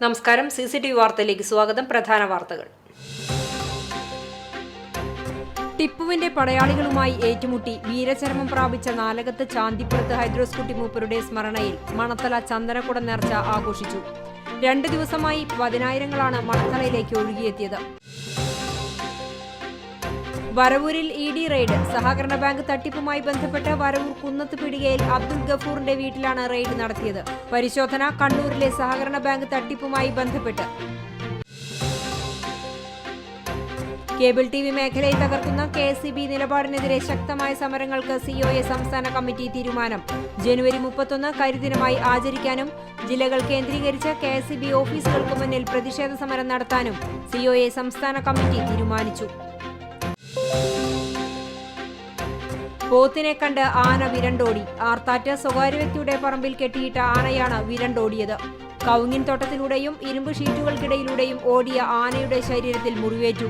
നമസ്കാരം. CCTV വാർത്തയിലേക്ക് സ്വാഗതം. പ്രധാന വാർത്തകൾ. ടിപ്പുവിന്റെ പടയാളികളുമായി ഏറ്റുമുട്ടി വീരചരമം പ്രാപിച്ച നാലകത്ത് ചാന്തിപ്പുറത്ത് ഹൈദ്രോസ് കുട്ടി മൂപ്പരുടെ സ്മരണയിൽ മണത്തല ചന്ദനക്കുട നേർച്ച ആഘോഷിച്ചു. 2 ദിവസമായി പതിനായിരങ്ങളാണ് മണത്തലയിലേക്ക് ഒഴുകിയെത്തിയത്. വരവൂരിൽ ED റെയ്ഡ്. സഹകരണ ബാങ്ക് തട്ടിപ്പുമായി ബന്ധപ്പെട്ട് വരവൂർ കുന്നത്ത് പീടികയിൽ അബ്ദുൽ ഗഫൂറിന്റെ വീട്ടിലാണ് റെയ്ഡ് നടത്തിയത്. പരിശോധന കണ്ണൂരിലെ സഹകരണ ബാങ്ക് തട്ടിപ്പുമായി ബന്ധപ്പെട്ട്. കേബിൾ TV മേഖലയെ തകർക്കുന്ന KSEB നിലപാടിനെതിരെ ശക്തമായ സമരങ്ങൾക്ക് COA സംസ്ഥാന കമ്മിറ്റി തീരുമാനം. ജനുവരി 31 കരിദിനമായി ആചരിക്കാനും ജില്ലകൾ കേന്ദ്രീകരിച്ച് KSEB ഓഫീസുകൾക്ക് മുന്നിൽ പ്രതിഷേധ സമരം നടത്താനും COA സംസ്ഥാന കമ്മിറ്റി തീരുമാനിച്ചു. പോത്തിനെ കണ്ട് ആന വിരണ്ടോടി. ആർത്താറ്റ്. സ്വകാര്യ വ്യക്തിയുടെ പറമ്പിൽ കെട്ടിയിട്ട ആനയാണ് വിരണ്ടോടിയത്. കവുങ്ങിൻ തോട്ടത്തിലൂടെയും ഇരുമ്പ് ഷീറ്റുകൾക്കിടയിലൂടെയും ഓടിയ ആനയുടെ ശരീരത്തിൽ മുറിവേറ്റു.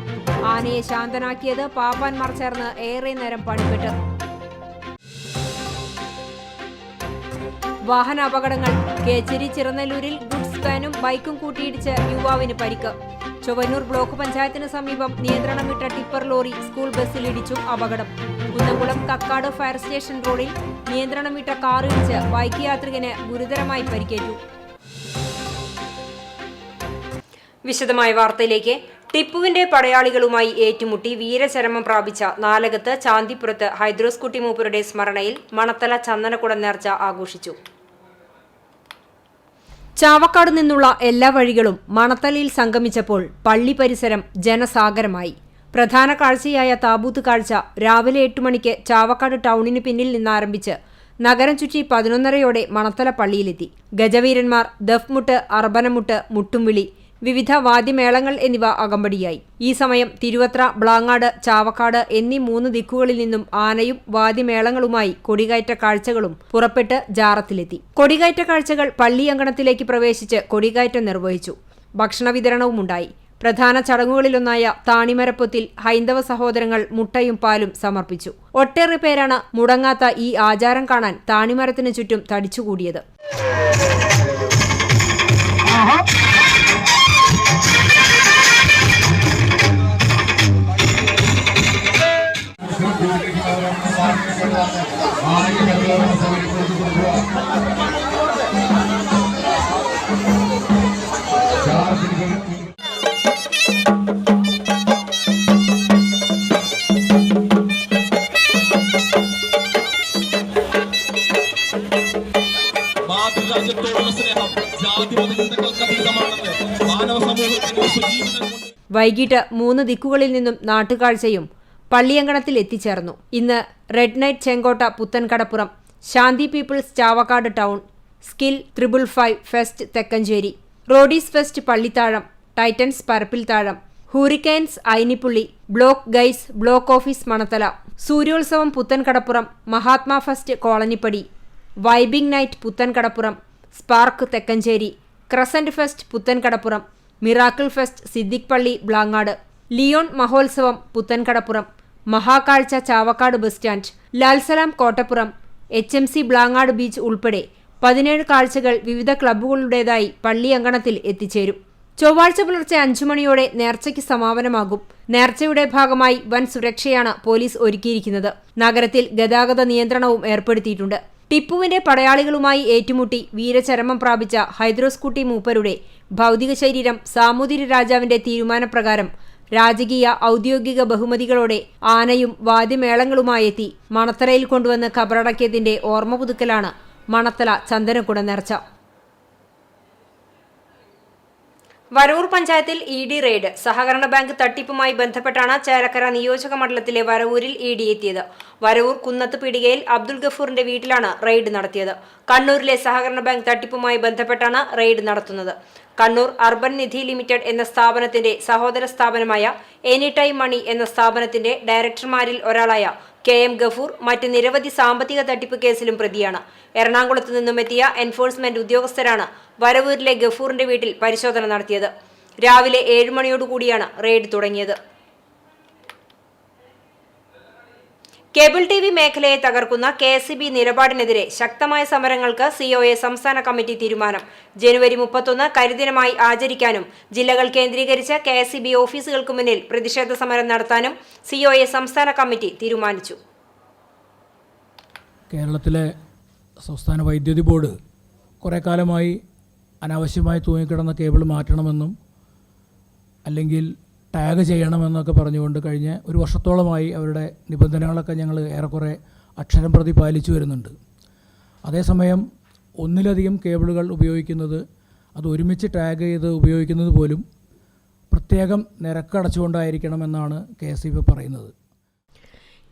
ആനയെ ശാന്തനാക്കിയത് പാപ്പാന്മാർ ചേർന്ന് ഏറെ നേരം പണിപ്പെട്ട്. വാഹന അപകടങ്ങൾ. കേച്ചേരി ചിറനല്ലൂരിൽ ഗുഡ്സ് വാനും ബൈക്കും കൂട്ടിയിടിച്ച് യുവാവിന് പരിക്ക്. ചൊവ്വന്നൂർ ബ്ലോക്ക് പഞ്ചായത്തിന് സമീപം നിയന്ത്രണം വിട്ട ടിപ്പർ ലോറി സ്കൂൾ ബസ്സിലിടിച്ചു. അപകടം. കുന്നംകുളം കക്കാട് ഫയർ സ്റ്റേഷൻ റോഡിൽ നിയന്ത്രണം വിട്ട കാറിടിച്ച് ബൈക്ക് യാത്രികന് ഗുരുതരമായി പരിക്കേറ്റു. വിശദമായ വാർത്തയിലേക്ക്. ടിപ്പുവിന്റെ പടയാളികളുമായി ഏറ്റുമുട്ടി വീരചരമം പ്രാപിച്ച നാലകത്ത് ചാന്തിപ്പുറത്ത് ഹൈദ്രോസ് കുട്ടി മൂപ്പരുടെ സ്മരണയിൽ മണത്തല ചന്ദനക്കുട നേർച്ച ആഘോഷിച്ചു. ചാവക്കാട് നിന്നുള്ള എല്ലാ വഴികളും മണത്തലയിൽ സംഗമിച്ചപ്പോൾ പള്ളി പരിസരം ജനസാഗരമായി. പ്രധാന കാഴ്ചയായ താബൂത്ത് കാഴ്ച രാവിലെ 8 മണിക്ക് ചാവക്കാട് ടൗണിന് പിന്നിൽ നിന്നാരംഭിച്ച് നഗരം ചുറ്റി 11:30യോടെ മണത്തല പള്ളിയിലെത്തി. ഗജവീരന്മാർ, ദഫ്മുട്ട്, അർബനമുട്ട്, മുട്ടുംവിളി, വിവിധ വാദ്യമേളങ്ങൾ എന്നിവ അകമ്പടിയായി. ഈ സമയം തിരുവത്ര, ബ്ലാങ്ങാട്, ചാവക്കാട് എന്നീ 3 ദിക്കുകളിൽ നിന്നും ആനയും വാദ്യമേളങ്ങളുമായി കൊടികയറ്റ കാഴ്ചകളും പുറപ്പെട്ട് ജാറത്തിലെത്തി. കൊടികയറ്റ കാഴ്ചകൾ പള്ളി അങ്കണത്തിലേക്ക് പ്രവേശിച്ച് കൊടികയറ്റം നിർവഹിച്ചു. ഭക്ഷണ വിതരണവുമുണ്ടായി. പ്രധാന ചടങ്ങുകളിലൊന്നായ താണിമരപ്പൊത്തിൽ ഹൈന്ദവ സഹോദരങ്ങൾ മുട്ടയും പാലും സമർപ്പിച്ചു. ഒട്ടേറെ പേരാണ് മുടങ്ങാത്ത ഈ ആചാരം കാണാൻ താണിമരത്തിനു ചുറ്റും തടിച്ചുകൂടിയത്. വൈകിട്ട് 3 ദിക്കുകളിൽ നിന്നും നാട്ടുകാഴ്ചയും പള്ളിയങ്കണത്തിൽ എത്തിച്ചേർന്നു. ഇന്ന് red night Chenkotta Puthenkadappuram, Shanthi peoples Chavakkad town, skill 555 fest Thekkancheri, roadies fest Pallithazham, titans Parappilthazham, hurricanes Ainipulli, block guys block office Manathala, Suryotsavam Puthenkadappuram, Mahatma fest Colonipadi, vibing night Puthenkadappuram, spark Thekkancheri, crescent fest Puthenkadappuram, miracle fest Siddique പള്ളി ബ്ലാങ്ങാട്, ലിയോൺ മഹോത്സവം പുത്തൻകടപ്പുറം, മഹാകാഴ്ച Chavakkad bus stand, Lalsalam Kottappuram, HMC Blangad beach ഉൾപ്പെടെ 17 കാഴ്ചകൾ വിവിധ ക്ലബ്ബുകളുടേതായി പള്ളി അങ്കണത്തിൽ എത്തിച്ചേരും. ചൊവ്വാഴ്ച പുലർച്ചെ 5 മണിയോടെ നേർച്ചയ്ക്ക് സമാപനമാകും. നേർച്ചയുടെ ഭാഗമായി വൻ സുരക്ഷയാണ് പോലീസ് ഒരുക്കിയിരിക്കുന്നത്. നഗരത്തിൽ ഗതാഗത നിയന്ത്രണവും ഏർപ്പെടുത്തിയിട്ടുണ്ട്. ടിപ്പുവിന്റെ പടയാളികളുമായി ഏറ്റുമുട്ടി വീരചരമം പ്രാപിച്ച ഹൈദ്രോസ് കുട്ടി മൂപ്പരുടെ ഭൗതിക ശരീരം സാമൂതിരി രാജാവിന്റെ തീരുമാനപ്രകാരം രാജകീയ ഔദ്യോഗിക ബഹുമതികളോടെ ആനയും വാദ്യമേളങ്ങളുമായെത്തി മണത്തലയിൽ കൊണ്ടുവന്ന് ഖബറടക്കിയതിന്റെ ഓർമ്മ പുതുക്കലാണ് മണത്തല ചന്ദനക്കുട നേർച്ച. വരവൂർ പഞ്ചായത്തിൽ ED റെയ്ഡ്. സഹകരണ ബാങ്ക് തട്ടിപ്പുമായി ബന്ധപ്പെട്ടാണ് ചേലക്കര നിയോജക മണ്ഡലത്തിലെ വരവൂരിൽ ED എത്തിയത്. വരവൂർ കുന്നത്ത് പീടികയിൽ അബ്ദുൽ ഗഫൂറിന്റെ വീട്ടിലാണ് റെയ്ഡ് നടത്തിയത്. കണ്ണൂരിലെ സഹകരണ ബാങ്ക് തട്ടിപ്പുമായി ബന്ധപ്പെട്ടാണ് റെയ്ഡ് നടത്തുന്നത്. കണ്ണൂർ അർബൻ നിധി ലിമിറ്റഡ് എന്ന സ്ഥാപനത്തിന്റെ സഹോദര സ്ഥാപനമായ എനി ടൈം മണി എന്ന സ്ഥാപനത്തിന്റെ ഡയറക്ടർമാരിൽ ഒരാളായ KM ഗഫൂർ മറ്റ് നിരവധി സാമ്പത്തിക തട്ടിപ്പ് കേസിലും പ്രതിയാണ്. എറണാകുളത്ത് നിന്നുമെത്തിയ എൻഫോഴ്സ്മെന്റ് ഉദ്യോഗസ്ഥരാണ് വരവൂരിലെ ഗഫൂറിന്റെ വീട്ടിൽ പരിശോധന നടത്തിയത്. രാവിലെ 7 മണിയോടുകൂടിയാണ് റെയ്ഡ് തുടങ്ങിയത്. Cable TV. മേഖലയെ തകർക്കുന്ന കെ.എസ്.ഇ.ബി. നിലപാടിനെതിരെ ശക്തമായ സമരങ്ങൾക്ക് സിഒഎ സംസ്ഥാന കമ്മിറ്റി തീരുമാനം. ജനുവരി 31 കരിദിനമായി ആചരിക്കാനും ജില്ലകൾ കേന്ദ്രീകരിച്ച് കെ.എസ്.ഇ.ബി. ഓഫീസുകൾക്ക് മുന്നിൽ പ്രതിഷേധ സമരം നടത്താനും സിഒഎ സംസ്ഥാന കമ്മിറ്റി തീരുമാനിച്ചു. കേരളത്തിലെ സംസ്ഥാന വൈദ്യുതി ബോർഡ് കുറേ കാലമായി അനാവശ്യമായി തൂങ്ങിക്കിടന്ന കേബിൾ മാറ്റണമെന്നും അല്ലെങ്കിൽ ടാഗ് ചെയ്യണമെന്നൊക്കെ പറഞ്ഞുകൊണ്ട് കഴിഞ്ഞ ഒരു വർഷത്തോളമായി അവരുടെ നിബന്ധനകളൊക്കെ ഞങ്ങൾ ഏറെക്കുറെ അക്ഷരം പ്രതി പാലിച്ചു വരുന്നുണ്ട്. അതേസമയം ഒന്നിലധികം കേബിളുകൾ ഉപയോഗിക്കുന്നത്, അത് ഒരുമിച്ച് ടാഗ് ചെയ്ത് ഉപയോഗിക്കുന്നത് പോലും പ്രത്യേകം നിരക്കടച്ചുകൊണ്ടായിരിക്കണമെന്നാണ് കെ.എസ്.ഇ.ബി. പറയുന്നത്.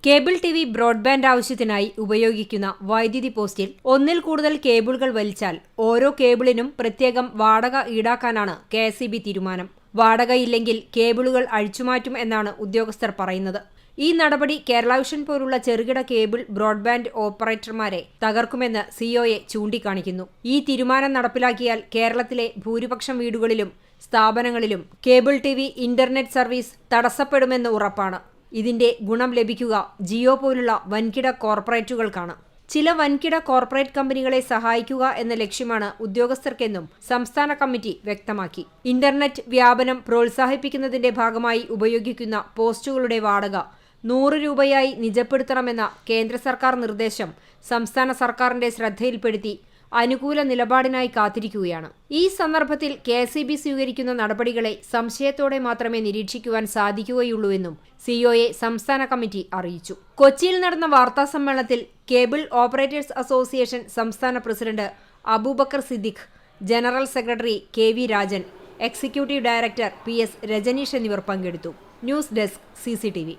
Cable TV. ബ്രോഡ്ബാൻഡ് ആവശ്യത്തിനായി ഉപയോഗിക്കുന്ന വൈദ്യുതി പോസ്റ്റിൽ ഒന്നിൽ കൂടുതൽ കേബിളുകൾ വലിച്ചാൽ ഓരോ കേബിളിനും പ്രത്യേകം വാടക ഈടാക്കാനാണ് കെ.എസ്.ഇ.ബി. തീരുമാനം. വാടകയില്ലെങ്കിൽ കേബിളുകൾ അഴിച്ചുമാറ്റും എന്നാണ് ഉദ്യോഗസ്ഥർ പറയുന്നത്. ഈ നടപടി കേരള വിഷൻ പോലുള്ള ചെറുകിട കേബിൾ ബ്രോഡ്ബാൻഡ് ഓപ്പറേറ്റർമാരെ തകർക്കുമെന്ന് സിഒഎ ചൂണ്ടിക്കാണിക്കുന്നു. ഈ തീരുമാനം നടപ്പിലാക്കിയാൽ കേരളത്തിലെ ഭൂരിപക്ഷം വീടുകളിലും സ്ഥാപനങ്ങളിലും കേബിൾ ടി.വി. ഇന്റർനെറ്റ് സർവീസ് തടസ്സപ്പെടുമെന്ന് ഉറപ്പാണ്. ഇതിന്റെ ഗുണം ലഭിക്കുക ജിയോ പോലുള്ള വൻകിട കോർപ്പറേറ്റുകൾക്കാണ്. ചില വൻകിട കോർപ്പറേറ്റ് കമ്പനികളെ സഹായിക്കുക എന്ന ലക്ഷ്യമാണ് ഉദ്യോഗസ്ഥർക്കെന്നും സംസ്ഥാന കമ്മിറ്റി വ്യക്തമാക്കി. ഇന്റർനെറ്റ് വ്യാപനം പ്രോത്സാഹിപ്പിക്കുന്നതിന്റെ ഭാഗമായി ഉപയോഗിക്കുന്ന പോസ്റ്റുകളുടെ വാടക 100 രൂപയായി നിജപ്പെടുത്തണമെന്ന കേന്ദ്ര സർക്കാർ നിർദ്ദേശം സംസ്ഥാന സർക്കാരിന്റെ ശ്രദ്ധയിൽപ്പെടുത്തി അനുകൂല നിലപാടിനായി കാത്തിരിക്കുകയാണ്. ഈ സന്ദർഭത്തിൽ കെ.എസ്.ഇ.ബി. സ്വീകരിക്കുന്ന നടപടികളെ സംശയത്തോടെ മാത്രമേ നിരീക്ഷിക്കുവാൻ സാധിക്കുകയുള്ളൂവെന്നും സിഒഎ സംസ്ഥാന കമ്മിറ്റി അറിയിച്ചു. കൊച്ചിയിൽ നടന്ന വാർത്താസമ്മേളനത്തിൽ കേബിൾ ഓപ്പറേറ്റേഴ്സ് അസോസിയേഷൻ സംസ്ഥാന president Abubakar Siddique, general secretary KV. Rajan, executive director PS. Rajeesh എന്നിവർ പങ്കെടുത്തു. News desk CCTV.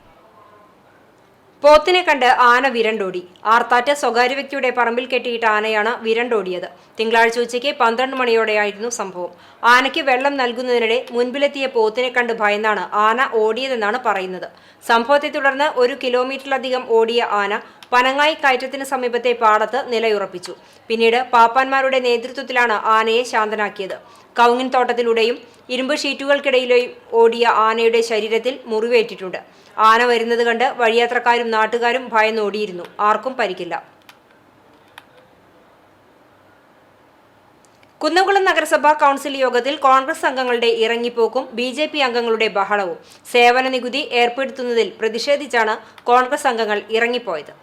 പോത്തിനെ കണ്ട് ആന വിരണ്ടോടി. ആർത്താറ്റ് സ്വകാര്യ വ്യക്തിയുടെ പറമ്പിൽ കെട്ടിയിട്ട ആനയാണ് വിരണ്ടോടിയത്. തിങ്കളാഴ്ച ഉച്ചയ്ക്ക് 12 മണിയോടെയായിരുന്നു സംഭവം. ആനയ്ക്ക് വെള്ളം നൽകുന്നതിനിടെ മുൻപിലെത്തിയ പോത്തിനെ കണ്ട് ഭയന്നാണ് ആന ഓടിയതെന്നാണ് പറയുന്നത്. സംഭവത്തെ തുടർന്ന് 1 കിലോമീറ്ററിലധികം ഓടിയ ആന പനങ്ങായി കയറ്റത്തിന് സമീപത്തെ പാടത്ത് നിലയുറപ്പിച്ചു. പിന്നീട് പാപ്പാന്മാരുടെ നേതൃത്വത്തിലാണ് ആനയെ ശാന്തനാക്കിയത്. കവുങ്ങിൻ തോട്ടത്തിലൂടെയും ഇരുമ്പ് ഷീറ്റുകൾക്കിടയിലെയും ഓടിയ ആനയുടെ ശരീരത്തിൽ മുറിവേറ്റിട്ടുണ്ട്. ആന വരുന്നത് കണ്ട് വഴിയാത്രക്കാരും നാട്ടുകാരും ഭയന്നോടിയിരുന്നു. ആർക്കും പരിക്കില്ല. കുന്നംകുളം നഗരസഭാ കൗൺസിൽ യോഗത്തിൽ കോൺഗ്രസ് അംഗങ്ങളുടെ ഇറങ്ങിപ്പോക്കും ബി.ജെ.പി. അംഗങ്ങളുടെ ബഹളവും. സേവന നികുതി ഏർപ്പെടുത്തുന്നതിൽ പ്രതിഷേധിച്ചാണ് കോൺഗ്രസ് അംഗങ്ങൾ ഇറങ്ങിപ്പോയത്.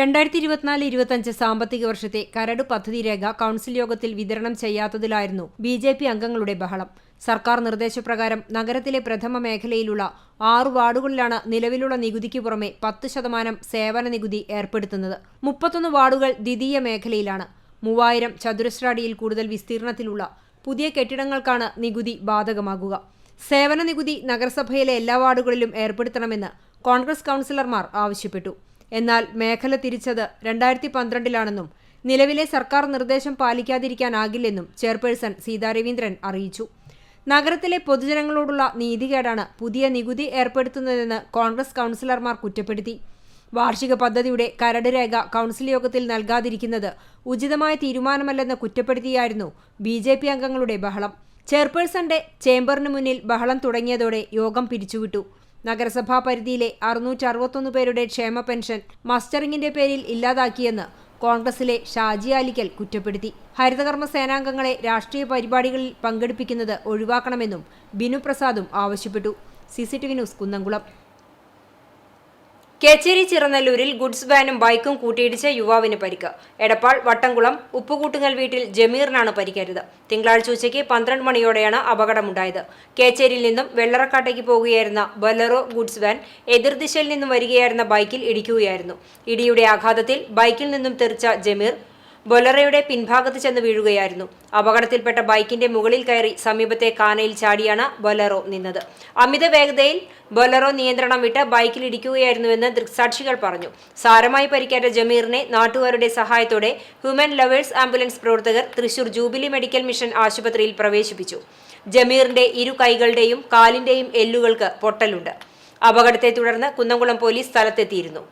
രണ്ടായിരത്തി 2024-25 സാമ്പത്തിക വർഷത്തെ കരട് പദ്ധതി രേഖ കൗൺസിൽ യോഗത്തിൽ വിതരണം ചെയ്യാത്തതിലായിരുന്നു ബി.ജെ.പി. അംഗങ്ങളുടെ ബഹളം. സർക്കാർ നിർദ്ദേശപ്രകാരം നഗരത്തിലെ പ്രഥമ മേഖലയിലുള്ള 6 വാർഡുകളിലാണ് നിലവിലുള്ള നികുതിക്ക് പുറമെ 10% സേവന നികുതി ഏർപ്പെടുത്തുന്നത്. 31 വാർഡുകൾ ദ്വിതീയ മേഖലയിലാണ്. 3000 ചതുരശ്ര അടിയിൽ കൂടുതൽ വിസ്തീർണത്തിലുള്ള പുതിയ കെട്ടിടങ്ങൾക്കാണ് നികുതി ബാധകമാകുക. സേവന നികുതി നഗരസഭയിലെ എല്ലാ വാർഡുകളിലും ഏർപ്പെടുത്തണമെന്ന് കോൺഗ്രസ് കൗൺസിലർമാർ ആവശ്യപ്പെട്ടു. എന്നാൽ മേഖല തിരിച്ചത് 2012-ലാണെന്നും നിലവിലെ സർക്കാർ നിർദ്ദേശം പാലിക്കാതിരിക്കാനാകില്ലെന്നും ചെയർപേഴ്സൺ സീതാ രവീന്ദ്രൻ അറിയിച്ചു. നഗരത്തിലെ പൊതുജനങ്ങളോടുള്ള നീതികേടാണ് പുതിയ നികുതി ഏർപ്പെടുത്തുന്നതെന്ന് കോൺഗ്രസ് കൗൺസിലർമാർ കുറ്റപ്പെടുത്തി. വാർഷിക പദ്ധതിയുടെ കരട് രേഖ കൗൺസിൽ യോഗത്തിൽ നൽകാതിരിക്കുന്നത് ഉചിതമായ തീരുമാനമല്ലെന്ന് കുറ്റപ്പെടുത്തിയായിരുന്നു ബി.ജെ.പി. അംഗങ്ങളുടെ ബഹളം. ചെയർപേഴ്സന്റെ ചേംബറിന് മുന്നിൽ ബഹളം തുടങ്ങിയതോടെ യോഗം പിരിച്ചുവിട്ടു. നഗരസഭാ പരിധിയിലെ 661 പേരുടെ ക്ഷേമ പെൻഷൻ മസ്റ്ററിംഗിന്റെ പേരിൽ ഇല്ലാതാക്കിയെന്ന് കോൺഗ്രസിലെ ഷാജി ആലിക്കൽ കുറ്റപ്പെടുത്തി. ഹരിതകർമ്മ സേനാംഗങ്ങളെ രാഷ്ട്രീയ പരിപാടികളിൽ പങ്കെടുപ്പിക്കുന്നത് ഒഴിവാക്കണമെന്നും ബിനു പ്രസാദും ആവശ്യപ്പെട്ടു. CCTV news Kunnamkulam. കേച്ചേരി ചിറനല്ലൂരിൽ ഗുഡ്സ് വാനും ബൈക്കും കൂട്ടിയിടിച്ച് യുവാവിന് പരിക്ക്. എടപ്പാൾ വട്ടംകുളം ഉപ്പുകൂട്ടുങ്ങൽ വീട്ടിൽ ജമീറിനാണ് പരിക്കേറ്റത്. തിങ്കളാഴ്ച ഉച്ചയ്ക്ക് 12 മണിയോടെയാണ് അപകടമുണ്ടായത്. കേച്ചേരിയിൽ നിന്നും വെള്ളറക്കാട്ടേക്ക് പോകുകയായിരുന്ന ബൊലെറോ ഗുഡ്സ് വാൻ എതിർദിശയിൽ നിന്നും വരികയായിരുന്ന ബൈക്കിൽ ഇടിക്കുകയായിരുന്നു. ഇടിയുടെ ആഘാതത്തിൽ ബൈക്കിൽ നിന്നും തെറിച്ച ജമീർ ബൊലറോയുടെ പിൻഭാഗത്ത് ചെന്ന് വീഴുകയായിരുന്നു. അപകടത്തിൽപ്പെട്ട ബൈക്കിന്റെ മുകളിൽ കയറി സമീപത്തെ കാനയിൽ ചാടിയാണ് ബൊലറോ നിന്നത്. അമിത വേഗതയിൽ ബൊലറോ നിയന്ത്രണം വിട്ട് ബൈക്കിലിടിക്കുകയായിരുന്നുവെന്ന് ദൃക്സാക്ഷികൾ പറഞ്ഞു. സാരമായി പരിക്കേറ്റ ജമീറിനെ നാട്ടുകാരുടെ സഹായത്തോടെ ഹ്യൂമൻ ലവേഴ്സ് ആംബുലൻസ് പ്രവർത്തകർ തൃശൂർ ജൂബിലി മെഡിക്കൽ മിഷൻ ആശുപത്രിയിൽ പ്രവേശിപ്പിച്ചു. ജമീറിന്റെ ഇരു കൈകളുടെയും കാലിന്റെയും എല്ലുകൾക്ക് പൊട്ടലുണ്ട്. അപകടത്തെ തുടർന്ന് കുന്നംകുളം പോലീസ് സ്ഥലത്തെത്തിയിരുന്നു.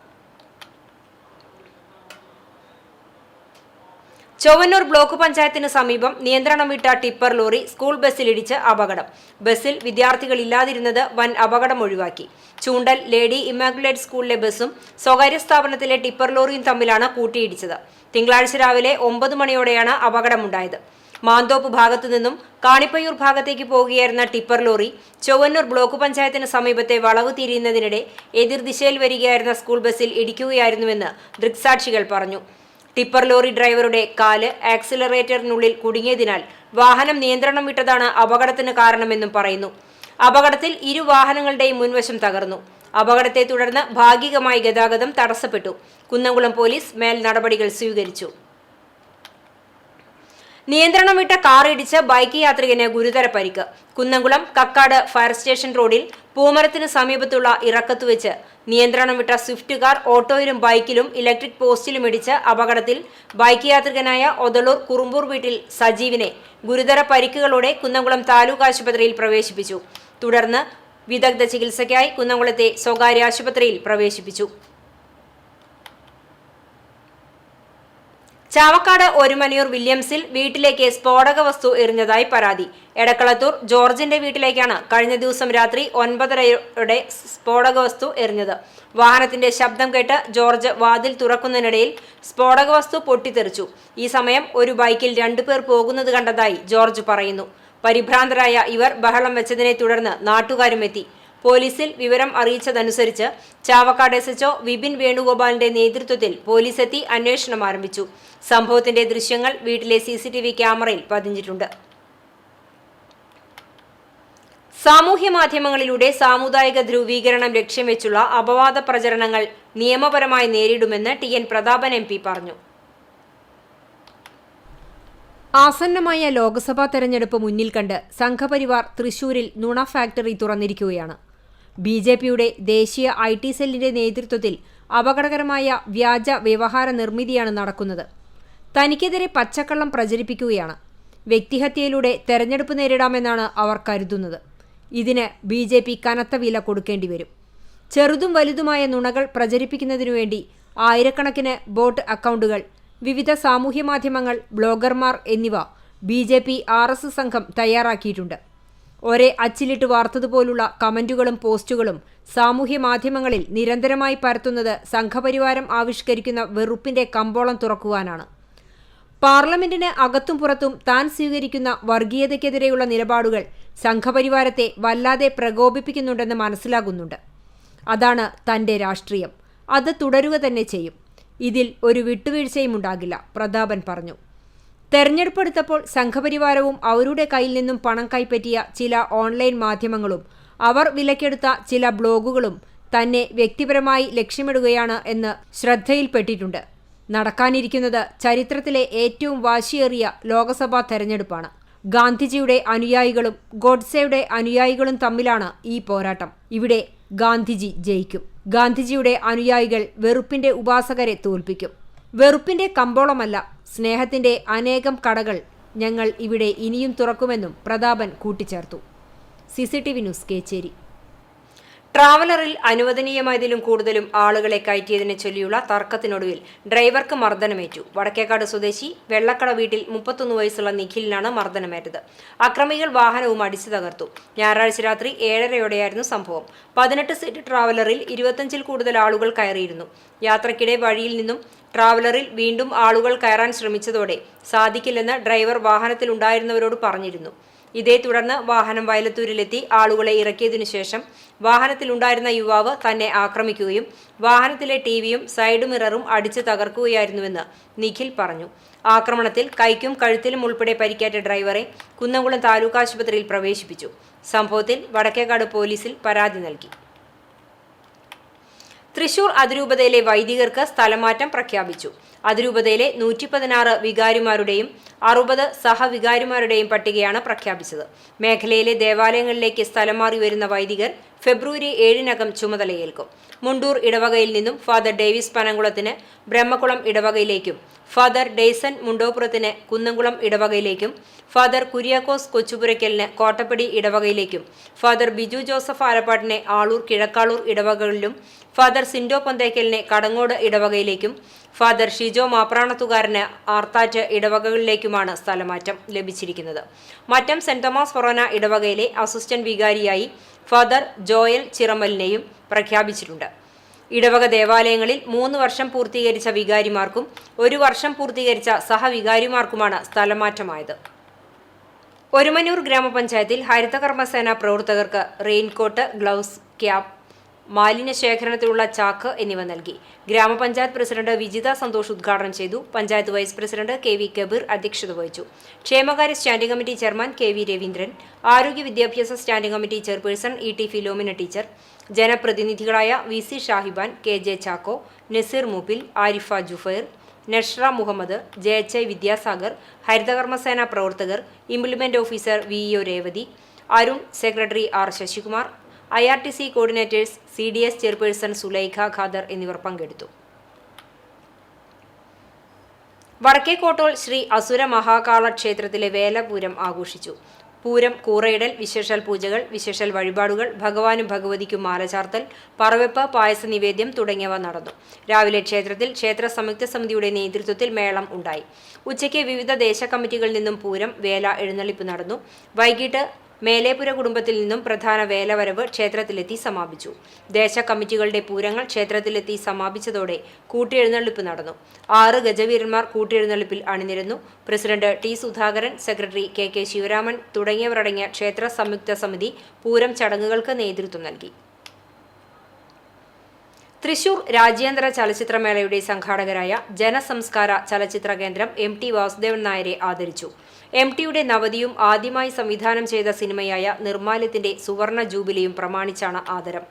ചൊവ്വന്നൂർ ബ്ലോക്ക് പഞ്ചായത്തിന് സമീപം നിയന്ത്രണം വിട്ട ടിപ്പർ ലോറി സ്കൂൾ ബസ്സിലിടിച്ച് അപകടം. ബസ്സിൽ വിദ്യാർത്ഥികളില്ലാതിരുന്നത് വൻ അപകടം ഒഴിവാക്കി. ചൂണ്ടൽ ലേഡി ഇമ്മാക്കുലേറ്റ് സ്കൂളിലെ ബസ്സും സ്വകാര്യ സ്ഥാപനത്തിലെ ടിപ്പർ ലോറിയും തമ്മിലാണ് കൂട്ടിയിടിച്ചത്. തിങ്കളാഴ്ച രാവിലെ 9 മണിയോടെയാണ് അപകടമുണ്ടായത്. മാന്തോപ്പ് ഭാഗത്തു നിന്നും കാണിപ്പയ്യൂർ ഭാഗത്തേക്ക് പോകുകയായിരുന്ന ടിപ്പർ ലോറി ചൊവ്വന്നൂർ ബ്ലോക്ക് പഞ്ചായത്തിന് സമീപത്തെ വളവ് തിരിയുന്നതിനിടെ എതിർദിശയിൽ വരികയായിരുന്ന സ്കൂൾ ബസ്സിൽ ഇടിക്കുകയായിരുന്നുവെന്ന് ദൃക്സാക്ഷികൾ പറഞ്ഞു. ടിപ്പർ ലോറി ഡ്രൈവറുടെ കാല് ആക്സിലറേറ്ററിനുള്ളിൽ കുടുങ്ങിയതിനാൽ വാഹനം നിയന്ത്രണം വിട്ടതാണ് അപകടത്തിന് കാരണമെന്നും പറയുന്നു. അപകടത്തിൽ ഇരു വാഹനങ്ങളുടെയും മുൻവശം തകർന്നു. അപകടത്തെ തുടർന്ന് ഭാഗികമായി ഗതാഗതം തടസ്സപ്പെട്ടു. കുന്നംകുളം പോലീസ് മേൽ നടപടികൾ സ്വീകരിച്ചു. നിയന്ത്രണം വിട്ട കാർ ഇടിച്ച് ബൈക്ക് യാത്രികന് ഗുരുതര പരിക്ക്. കുന്നംകുളം കക്കാട് ഫയർ സ്റ്റേഷൻ റോഡിൽ പൂമരത്തിന് സമീപത്തുള്ള ഇറക്കത്തുവെച്ച് നിയന്ത്രണം വിട്ട സ്വിഫ്റ്റ് കാർ ഓട്ടോയിലും ബൈക്കിലും ഇലക്ട്രിക് പോസ്റ്റിലും ഇടിച്ച് അപകടത്തിൽ ബൈക്ക് യാത്രികനായ ഒതളൂർ കുറുമ്പൂർ വീട്ടിൽ സജീവിനെ ഗുരുതര പരിക്കുകളോടെ കുന്നംകുളം താലൂക്ക് ആശുപത്രിയിൽ പ്രവേശിപ്പിച്ചു. തുടർന്ന് വിദഗ്ധ ചികിത്സയ്ക്കായി കുന്നംകുളത്തെ സ്വകാര്യ ആശുപത്രിയിൽ പ്രവേശിപ്പിച്ചു. ചാവക്കാട് ഒരുമനയൂർ വില്യംസിൽ വീട്ടിലേക്ക് സ്ഫോടക വസ്തു എറിഞ്ഞതായി പരാതി. എടക്കളത്തൂർ ജോർജിന്റെ വീട്ടിലേക്കാണ് കഴിഞ്ഞ ദിവസം രാത്രി 9:30 സ്ഫോടക വസ്തു എറിഞ്ഞത്. വാഹനത്തിന്റെ ശബ്ദം കേട്ട് ജോർജ് വാതിൽ തുറക്കുന്നതിനിടയിൽ സ്ഫോടക വസ്തു പൊട്ടിത്തെറിച്ചു. ഈ സമയം ഒരു ബൈക്കിൽ 2 പേർ പോകുന്നത് കണ്ടതായി ജോർജ് പറയുന്നു. പരിഭ്രാന്തരായ ഇവർ ബഹളം വെച്ചതിനെ തുടർന്ന് നാട്ടുകാരും എത്തി. പോലീസിൽ വിവരം അറിയിച്ചതനുസരിച്ച് ചാവക്കാട് SHO വിപിൻ വേണുഗോപാലിന്റെ നേതൃത്വത്തിൽ പോലീസ് എത്തി അന്വേഷണം ആരംഭിച്ചു. സംഭവത്തിന്റെ ദൃശ്യങ്ങൾ വീട്ടിലെ CCTV ക്യാമറയിൽ പതിഞ്ഞിട്ടുണ്ട്. സാമൂഹ്യ മാധ്യമങ്ങളിലൂടെ സാമുദായിക ധ്രുവീകരണം ലക്ഷ്യം വെച്ചുള്ള അപവാദ പ്രചരണങ്ങൾ നിയമപരമായി നേരിടുമെന്ന് TN പ്രതാപൻ MP പറഞ്ഞു. ആസന്നമായ ലോക്സഭാ തെരഞ്ഞെടുപ്പ് മുന്നിൽ കണ്ട് സംഘപരിവാർ തൃശൂരിൽ നുണ ഫാക്ടറി തുറന്നിരിക്കുകയാണ്. BJPയുടെ ദേശീയ IT സെല്ലിന്റെ നേതൃത്വത്തിൽ അപകടകരമായ വ്യാജ വ്യവഹാര നിർമ്മിതിയാണ് നടക്കുന്നത്. തനിക്കെതിരെ പച്ചക്കള്ളം പ്രചരിപ്പിക്കുകയാണ്. വ്യക്തിഹത്യയിലൂടെ തെരഞ്ഞെടുപ്പ് നേരിടാമെന്നാണ് അവർ കരുതുന്നത്. ഇതിന് BJP കനത്ത വില കൊടുക്കേണ്ടി വരും. ചെറുതും വലുതുമായ നുണകൾ പ്രചരിപ്പിക്കുന്നതിനുവേണ്ടി ആയിരക്കണക്കിന് ബോട്ട് അക്കൗണ്ടുകൾ, വിവിധ സാമൂഹ്യ മാധ്യമങ്ങൾ, ബ്ലോഗർമാർ എന്നിവ BJP RS സംഘം തയ്യാറാക്കിയിട്ടുണ്ട്. ഒരേ അച്ചിലിട്ട് വാർത്തതുപോലുള്ള കമന്റുകളും പോസ്റ്റുകളും സാമൂഹ്യ മാധ്യമങ്ങളിൽ നിരന്തരമായി പരത്തുന്നത് സംഘപരിവാരം ആവിഷ്കരിക്കുന്ന വെറുപ്പിന്റെ കമ്പോളം തുറക്കുവാനാണ്. പാർലമെന്റിന് അകത്തും പുറത്തും താൻ സ്വീകരിക്കുന്ന വർഗീയതയ്ക്കെതിരെയുള്ള നിലപാടുകൾ സംഘപരിവാരത്തെ വല്ലാതെ പ്രകോപിപ്പിക്കുന്നുണ്ടെന്ന് മനസ്സിലാകുന്നുണ്ട്. അതാണ് തന്റെ രാഷ്ട്രീയം. അത് തുടരുക തന്നെ ചെയ്യും. ഇതിൽ ഒരു വിട്ടുവീഴ്ചയും ഉണ്ടാകില്ല, പ്രതാപൻ പറഞ്ഞു. തെരഞ്ഞെടുപ്പെടുത്തപ്പോൾ സംഘപരിവാരവും അവരുടെ കയ്യിൽ നിന്നും പണം കൈപ്പറ്റിയ ചില ഓൺലൈൻ മാധ്യമങ്ങളും അവർ വിലക്കെടുത്ത ചില ബ്ലോഗുകളും തന്നെ വ്യക്തിപരമായി ലക്ഷ്യമിടുകയാണ് എന്ന് ശ്രദ്ധയിൽപ്പെട്ടിട്ടുണ്ട്. നടക്കാനിരിക്കുന്നത് ചരിത്രത്തിലെ ഏറ്റവും വാശിയേറിയ ലോക്സഭാ തെരഞ്ഞെടുപ്പാണ്. ഗാന്ധിജിയുടെ അനുയായികളും ഗോഡ്സെയുടെ അനുയായികളും തമ്മിലാണ് ഈ പോരാട്ടം. ഇവിടെ ഗാന്ധിജി ജയിക്കും. ഗാന്ധിജിയുടെ അനുയായികൾ വെറുപ്പിന്റെ ഉപാസകരെ തോൽപ്പിക്കും. വെറുപ്പിന്റെ കമ്പോളമല്ല, സ്നേഹത്തിന്റെ അനേകം കടകൾ ഞങ്ങൾ ഇവിടെ ഇനിയും തുറക്കുമെന്നും പ്രതാപൻ കൂട്ടിച്ചേർത്തു. CCTV news, Kechery. ട്രാവലറിൽ അനുവദനീയമായതിലും കൂടുതലും ആളുകളെ കയറ്റിയതിനെ ചൊല്ലിയുള്ള തർക്കത്തിനൊടുവിൽ ഡ്രൈവർക്ക് മർദ്ദനമേറ്റു. വടക്കേക്കാട് സ്വദേശി വെള്ളക്കട വീട്ടിൽ 31 വയസ്സുള്ള നിഖിലിനാണ് മർദ്ദനമേറ്റത്. അക്രമികൾ വാഹനവും അടിച്ചു തകർത്തു. ഞായറാഴ്ച രാത്രി 7:30യോടെയായിരുന്നു സംഭവം. 18 സീറ്റ് ട്രാവലറിൽ 25-ൽ കൂടുതൽ ആളുകൾ കയറിയിരുന്നു. യാത്രക്കിടെ വഴിയിൽ നിന്നും ട്രാവലറിൽ വീണ്ടും ആളുകൾ കയറാൻ ശ്രമിച്ചതോടെ സാധിക്കില്ലെന്ന് ഡ്രൈവർ വാഹനത്തിലുണ്ടായിരുന്നവരോട് പറഞ്ഞിരുന്നു. ഇതേ തുടർന്ന് വാഹനം വയലത്തൂരിലെത്തി ആളുകളെ ഇറക്കിയതിനു ശേഷം വാഹനത്തിലുണ്ടായിരുന്ന യുവാവ് തന്നെ ആക്രമിക്കുകയും വാഹനത്തിലെ TVയും സൈഡ് മിററും അടിച്ചു തകർക്കുകയായിരുന്നുവെന്ന് നിഖിൽ പറഞ്ഞു. ആക്രമണത്തിൽ കൈക്കും കഴുത്തിലും ഉൾപ്പെടെ പരിക്കേറ്റ ഡ്രൈവറെ കുന്നംകുളം താലൂക്ക് ആശുപത്രിയിൽ പ്രവേശിപ്പിച്ചു. സംഭവത്തിൽ വടക്കേക്കാട് പോലീസിൽ പരാതി നൽകി. തൃശൂർ അതിരൂപതയിലെ വൈദികർക്ക് സ്ഥലമാറ്റം പ്രഖ്യാപിച്ചു. അതിരൂപതയിലെ 116 വികാരിമാരുടെയും 60 സഹവികാരിമാരുടെയും പട്ടികയാണ് പ്രഖ്യാപിച്ചത്. മേഖലയിലെ ദേവാലയങ്ങളിലേക്ക് സ്ഥലം മാറി വരുന്ന വൈദികർ ഫെബ്രുവരി 7-നകം ചുമതലയേൽക്കും. മുണ്ടൂർ ഇടവകയിൽ നിന്നും ഫാദർ ഡേവിസ് പനംകുളത്തിന് ബ്രഹ്മകുളം ഇടവകയിലേക്കും, ഫാദർ ഡെയ്സൺ മുണ്ടോപുറത്തിന് കുന്നംകുളം ഇടവകയിലേക്കും, ഫാദർ കുര്യാക്കോസ് കൊച്ചുപുരയ്ക്കലിന് കോട്ടപ്പടി ഇടവകയിലേക്കും, ഫാദർ ബിജു ജോസഫ് ആലപ്പാട്ടിനെ ആളൂർ കിഴക്കാളൂർ ഇടവകകളിലും, ഫാദർ സിൻഡോ പൊന്തേക്കലിനെ കടങ്ങോട് ഇടവകയിലേക്കും, ഫാദർ ഷിജോ മാപ്രാണത്തുകാരന് ആർത്താറ്റ് ഇടവകകളിലേക്കുമാണ് സ്ഥലമാറ്റം ലഭിച്ചിരിക്കുന്നത്. മറ്റം സെന്റ് തോമസ് ഫൊറോന ഇടവകയിലെ അസിസ്റ്റന്റ് വികാരിയായി ഫാദർ ജോയൽ ചിറമലിനെയും പ്രഖ്യാപിച്ചിട്ടുണ്ട്. ഇടവക ദേവാലയങ്ങളിൽ 3 വർഷം പൂർത്തീകരിച്ച വികാരിമാർക്കും 1 വർഷം പൂർത്തീകരിച്ച സഹവികാരിമാർക്കുമാണ് സ്ഥലമാറ്റമായത്. ഒരുമനൂർ ഗ്രാമപഞ്ചായത്തിൽ ഹരിതകർമ്മസേന പ്രവർത്തകർക്ക് റെയിൻകോട്ട്, ഗ്ലൗസ്, ക്യാപ്പ്, മാലിന്യ ശേഖരണത്തിനുള്ള ചാക്ക് എന്നിവ നൽകി. ഗ്രാമപഞ്ചായത്ത് പ്രസിഡന്റ് വിജിത സന്തോഷ് ഉദ്ഘാടനം ചെയ്തു. Panchayat vice president KV Kabeer അധ്യക്ഷത വഹിച്ചു. ക്ഷേമകാര്യ standing committee chairman KV Raveendran, ആരോഗ്യ വിദ്യാഭ്യാസ standing committee chairperson ET Philomina teacher, ജനപ്രതിനിധികളായ VC Shahiban, KJ Chacko, Naseer Mooppil, Arifa Jufair, Nashra Muhammad, JHI Vidyasagar, ഹരിതകർമ്മസേന പ്രവർത്തകർ, implement officer VEO Revathi, Arun, secretary R Sasikumar, IRTC coordinators, CDS chairperson Sulaikha Khader എന്നിവർ പങ്കെടുത്തു. വടക്കേക്കോട്ടോൾ ശ്രീ അസുര മഹാകാള ക്ഷേത്രത്തിലെ വേലപൂരം ആഘോഷിച്ചു. പൂരം, കൂറയിടൽ, വിശേഷൽ പൂജകൾ, വിശേഷൽ വഴിപാടുകൾ, ഭഗവാനും ഭഗവതിക്കും മാലചാർത്തൽ, പറവെപ്പ്, പായസ നിവേദ്യം തുടങ്ങിയവ നടന്നു. രാവിലെ ക്ഷേത്രത്തിൽ ക്ഷേത്ര സംയുക്ത സമിതിയുടെ നേതൃത്വത്തിൽ മേളം ഉണ്ടായി. ഉച്ചയ്ക്ക് വിവിധ ദേശ കമ്മിറ്റികളിൽ നിന്നും പൂരം, വേല, എഴുന്നള്ളിപ്പ് നടന്നു. വൈകിട്ട് മേലേപുര കുടുംബത്തിൽ നിന്നും പ്രധാന വേലവരവ് ക്ഷേത്രത്തിലെത്തി സമാപിച്ചു. ദേശ കമ്മിറ്റികളുടെ പൂരങ്ങൾ ക്ഷേത്രത്തിലെത്തി സമാപിച്ചതോടെ കൂട്ടിയെഴുന്നള്ളിപ്പ് നടന്നു. 6 ഗജവീരന്മാർ കൂട്ടിയെഴുന്നള്ളിപ്പിൽ അണിനിരന്നു. President T Sudhakaran, secretary KK Sivaraman തുടങ്ങിയവരടങ്ങിയ ക്ഷേത്ര സംയുക്ത സമിതി പൂരം ചടങ്ങുകൾക്ക് നേതൃത്വം നൽകി. തൃശൂർ രാജ്യാന്തര ചലച്ചിത്രമേളയുടെ സംഘാടകരായ ജനസംസ്കാര ചലച്ചിത്ര കേന്ദ്രം MT വാസുദേവൻ നായരെ ആദരിച്ചു. MTയുടെ നവതിയും ആദ്യമായി സംവിധാനം ചെയ്ത സിനിമയായ നിർമ്മാല്യത്തിന്റെ സുവർണ ജൂബിലിയും പ്രമാണിച്ചാണ് ആദരം.